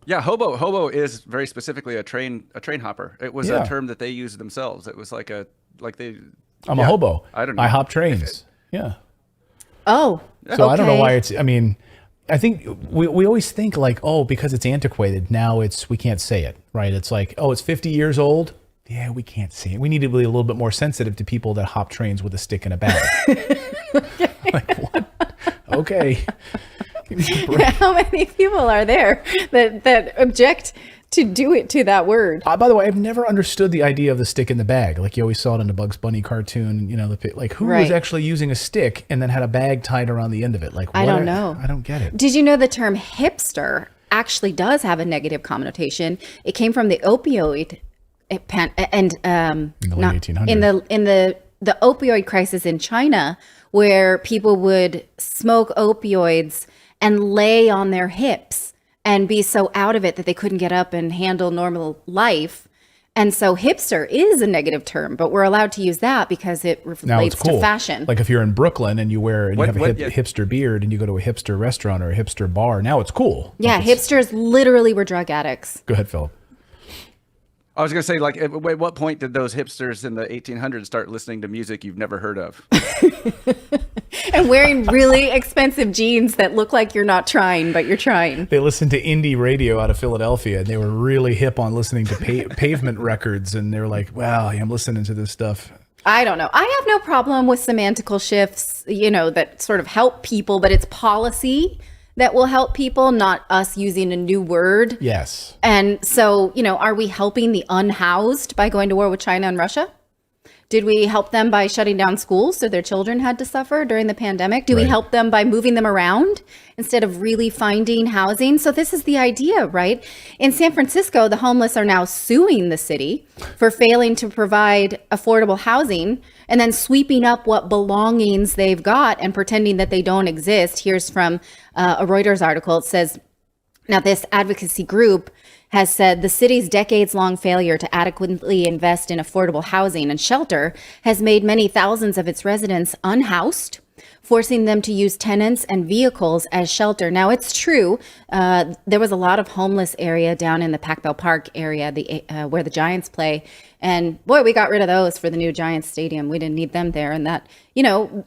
Yeah, hobo is very specifically a train hopper. It was Yeah. a term that they used themselves. It was like a I'm a hobo. I don't know. I hop trains. Yeah. Oh. So I don't know okay. why it's. I mean, I think we always think like, oh, because it's antiquated, now we can't say it, right? It's like, oh, it's 50 years old. Yeah, we can't say it. We need to be a little bit more sensitive to people that hop trains with a stick and a bag. Like what? Okay. How many people are there that object to do it to that word? By the way, I've never understood the idea of the stick in the bag. Like you always saw it in a Bugs Bunny cartoon, like who was actually using a stick and then had a bag tied around the end of it? Like I don't know. I don't get it. Did you know the term hipster actually does have a negative connotation? It came from the opioid in the late 1800s. In the opioid crisis in China, where people would smoke opioids and lay on their hips and be so out of it that they couldn't get up and handle normal life. And so hipster is a negative term, but we're allowed to use that because it relates to fashion. Like if you're in Brooklyn and you have a hipster beard and you go to a hipster restaurant or a hipster bar, now it's cool. Yeah, hipsters literally were drug addicts. Go ahead, Philip. I was going to say, like, at what point did those hipsters in the 1800s start listening to music you've never heard of? And wearing really expensive jeans that look like you're not trying, but you're trying. They listened to indie radio out of Philadelphia, and they were really hip on listening to pavement records, and they were like, wow, I'm listening to this stuff. I don't know. I have no problem with semantical shifts, that sort of help people, but it's policy that will help people, not us using a new word. Yes. And so, are we helping the unhoused by going to war with China and Russia? Did we help them by shutting down schools so their children had to suffer during the pandemic? Do we help them by moving them around instead of really finding housing? So this is the idea, right? In San Francisco, the homeless are now suing the city for failing to provide affordable housing and then sweeping up what belongings they've got and pretending that they don't exist. Here's from a Reuters article. It says, now this advocacy group has said the city's decades-long failure to adequately invest in affordable housing and shelter has made many thousands of its residents unhoused, forcing them to use tenants and vehicles as shelter. Now, it's true, there was a lot of homeless area down in the Pac Bell Park area, where the Giants play. And boy, we got rid of those for the new Giants stadium. We didn't need them there. And that,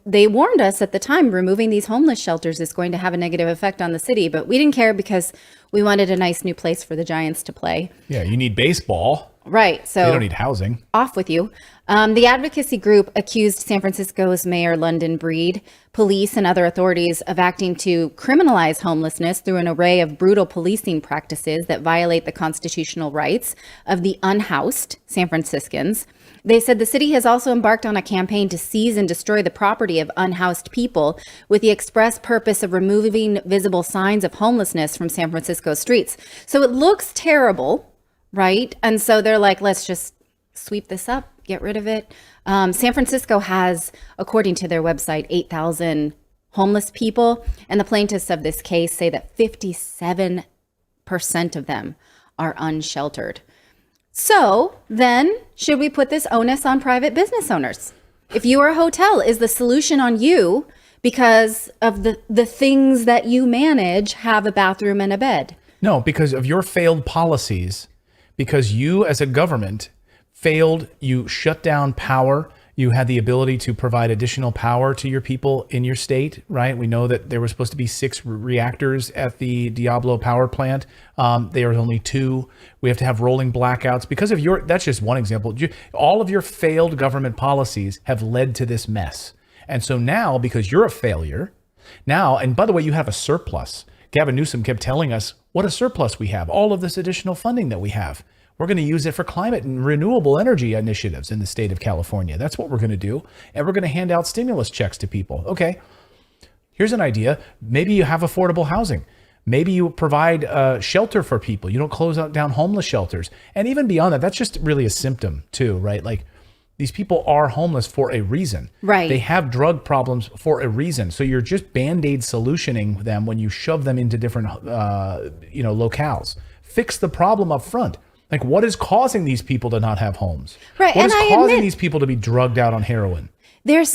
they warned us at the time, removing these homeless shelters is going to have a negative effect on the city. But we didn't care because we wanted a nice new place for the Giants to play. Yeah, you need baseball. Right. So you don't need housing. Off with you. The advocacy group accused San Francisco's Mayor London Breed, police, and other authorities of acting to criminalize homelessness through an array of brutal policing practices that violate the constitutional rights of the unhoused San Franciscans. They said the city has also embarked on a campaign to seize and destroy the property of unhoused people with the express purpose of removing visible signs of homelessness from San Francisco streets. So it looks terrible, right? And so they're like, let's just sweep this up, get rid of it. San Francisco has, according to their website, 8,000 homeless people. And the plaintiffs of this case say that 57% of them are unsheltered. So then, should we put this onus on private business owners? If you are a hotel, is the solution on you because of the things that you manage have a bathroom and a bed? No, because of your failed policies, because you as a government failed, you shut down power. You had the ability to provide additional power to your people in your state, right? We know that there were supposed to be 6 reactors at the Diablo power plant. There are only 2. We have to have rolling blackouts because of that's just one example. All of your failed government policies have led to this mess. And so now, because you're a failure, and by the way, you have a surplus. Gavin Newsom kept telling us what a surplus we have, all of this additional funding that we have. We're going to use it for climate and renewable energy initiatives in the state of California. That's what we're going to do. And we're going to hand out stimulus checks to people. Okay, here's an idea. Maybe you have affordable housing. Maybe you provide shelter for people. You don't close down homeless shelters. And even beyond that, that's just really a symptom too, right? Like these people are homeless for a reason. Right. They have drug problems for a reason. So you're just Band-Aid solutioning them when you shove them into different, locales. Fix the problem up front. Like, what is causing these people to not have homes? Right. What is and causing these people to be drugged out on heroin? There's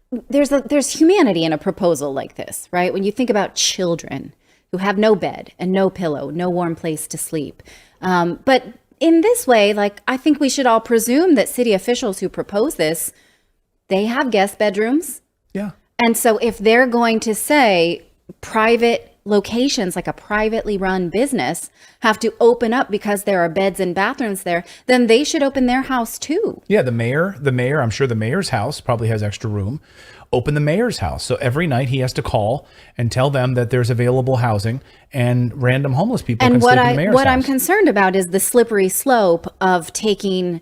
there's humanity in a proposal like this, right? When you think about children who have no bed and no pillow, no warm place to sleep. But in this way, like, I think we should all presume that city officials who propose this, they have guest bedrooms. Yeah. And so if they're going to say private locations, like a privately run business, have to open up because there are beds and bathrooms there, then they should open their house too. Yeah, the mayor, I'm sure the mayor's house probably has extra room. Open the mayor's house. So every night he has to call and tell them that there's available housing and random homeless people can sleep in the mayor's house. What I'm concerned about is the slippery slope of taking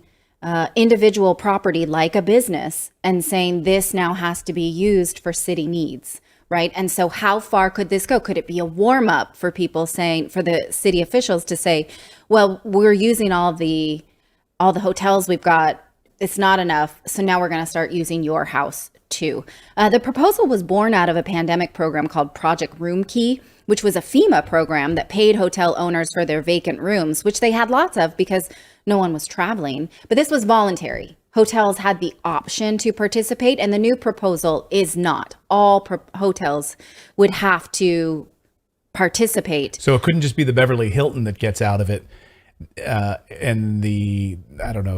individual property like a business and saying this now has to be used for city needs. Right. And so how far could this go? Could it be a warm up for people saying, for the city officials to say, well, we're using all the hotels we've got. It's not enough. So now we're going to start using your house too. The proposal was born out of a pandemic program called Project Room Key, which was a FEMA program that paid hotel owners for their vacant rooms, which they had lots of because no one was traveling. But this was voluntary. Hotels had the option to participate, and the new proposal is not. All hotels would have to participate. So it couldn't just be the Beverly Hilton that gets out of it, and the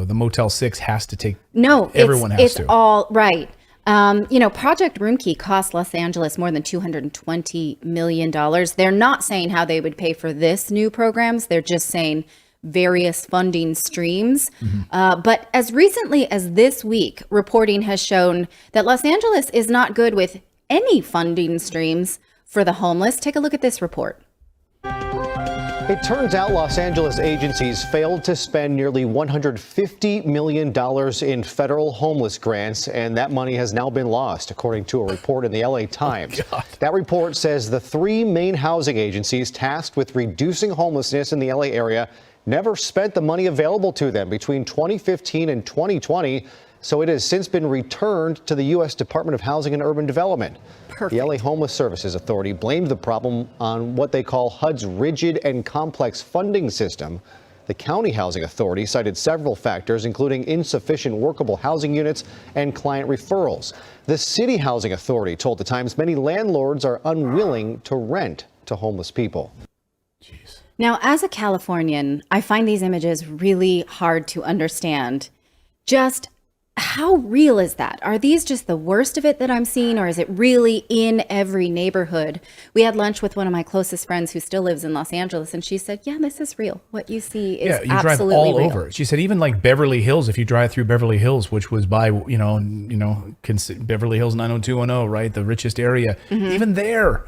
Motel 6 has to take. No, everyone has to. It's all right. Project Room Key cost Los Angeles more than $220 million. They're not saying how they would pay for this new programs. They're just saying various funding streams. But as recently as this week, reporting has shown that Los Angeles is not good with any funding streams for the homeless. Take a look at this report. It turns out Los Angeles agencies failed to spend nearly $150 million in federal homeless grants, and that money has now been lost, according to a report in the LA Times. That report says the three main housing agencies tasked with reducing homelessness in the LA area never spent the money available to them between 2015 and 2020, so it has since been returned to the U.S. Department of Housing and Urban Development. The LA Homeless Services Authority blamed the problem on what they call HUD's rigid and complex funding system. The County Housing Authority cited several factors, including insufficient workable housing units and client referrals. The City Housing Authority told the Times many landlords are unwilling to rent to homeless people. Now, as a Californian, I find these images really hard to understand. Just how real is that? Are these just the worst of it that I'm seeing, or is it really in every neighborhood? We had lunch with one of my closest friends who still lives in Los Angeles, and she said, yeah, this is real. What you see is absolutely real. Yeah, you drive all over. She said even like Beverly Hills, if you drive through Beverly Hills, which was by, Beverly Hills 90210, right? The richest area. Even there,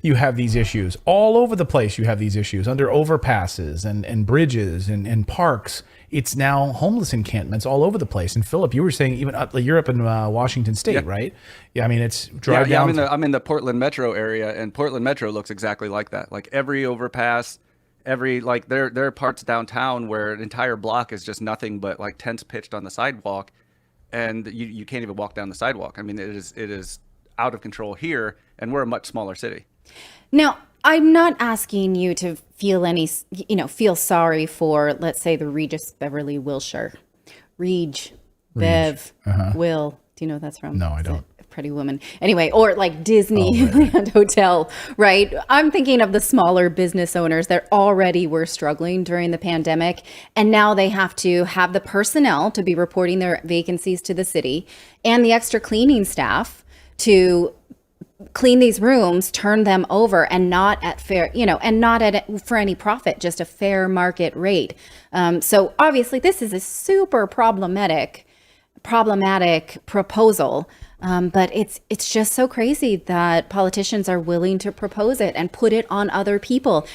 you have these issues. All over the place, you have these issues. Under overpasses and bridges and parks. It's now homeless encampments all over the place. And Philip, you were saying even you're up in Washington State, right? Yeah, I mean, it's drive down. I'm in the Portland metro area, and Portland metro looks exactly like that. Like every overpass, there are parts downtown where an entire block is just nothing but like tents pitched on the sidewalk, and you can't even walk down the sidewalk. I mean, it is out of control here, and we're a much smaller city. Now, I'm not asking you to feel sorry for, let's say, the Regis Beverly Wilshire. Bev, Will. Do you know what that's from? No, I don't. Pretty Woman. Anyway, or like Disneyland Hotel, right? I'm thinking of the smaller business owners that already were struggling during the pandemic, and now they have to have the personnel to be reporting their vacancies to the city and the extra cleaning staff to clean these rooms, turn them over, and not at fair, and not for any profit, just a fair market rate. So obviously this is a super problematic proposal. But it's just so crazy that politicians are willing to propose it and put it on other people.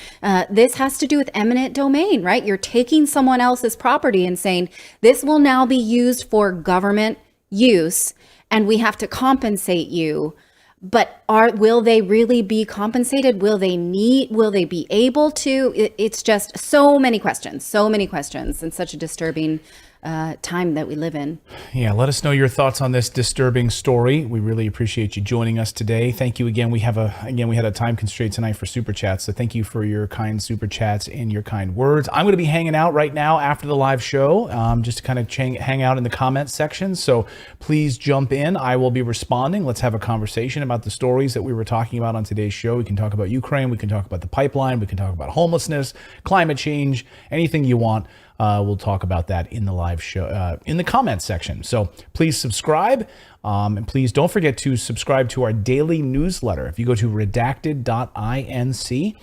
This has to do with eminent domain, right? You're taking someone else's property and saying, this will now be used for government use, and we have to compensate you. But will they really be compensated? Will they be able to? It's just so many questions, and such a disturbing time that we live in. Yeah, let us know your thoughts on this disturbing story. We really appreciate you joining us today. Thank you again. We had a time constraint tonight for super chats, so thank you for your kind super chats and your kind words. I'm going to be hanging out right now after the live show, just to kind of hang out in the comments section. So please jump in. I will be responding. Let's have a conversation about the stories that we were talking about on today's show. We can talk about Ukraine. We can talk about the pipeline. We can talk about homelessness, climate change, anything you want. We'll talk about that in the live show, in the comments section. So please subscribe. And please don't forget to subscribe to our daily newsletter. If you go to redacted.inc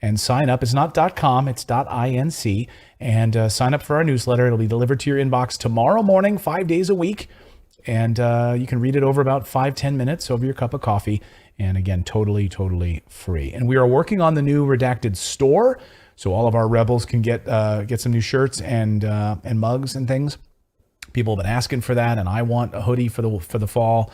and sign up, it's not .com, it's .inc, and sign up for our newsletter. It'll be delivered to your inbox tomorrow morning, 5 days a week. And you can read it over about 5-10 minutes over your cup of coffee. And again, totally free. And we are working on the new Redacted store, so all of our rebels can get some new shirts and mugs and things. People have been asking for that, and I want a hoodie for the fall.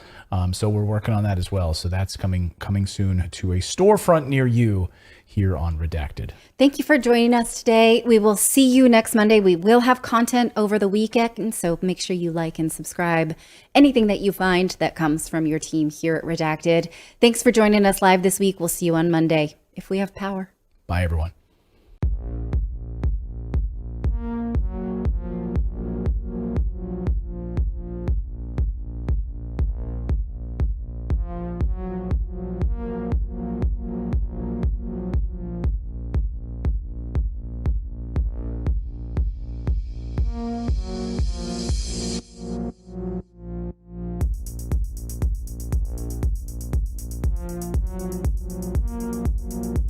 So we're working on that as well. So that's coming soon to a storefront near you here on Redacted. Thank you for joining us today. We will see you next Monday. We will have content over the weekend, so make sure you like and subscribe anything that you find that comes from your team here at Redacted. Thanks for joining us live this week. We'll see you on Monday if we have power. Bye, everyone.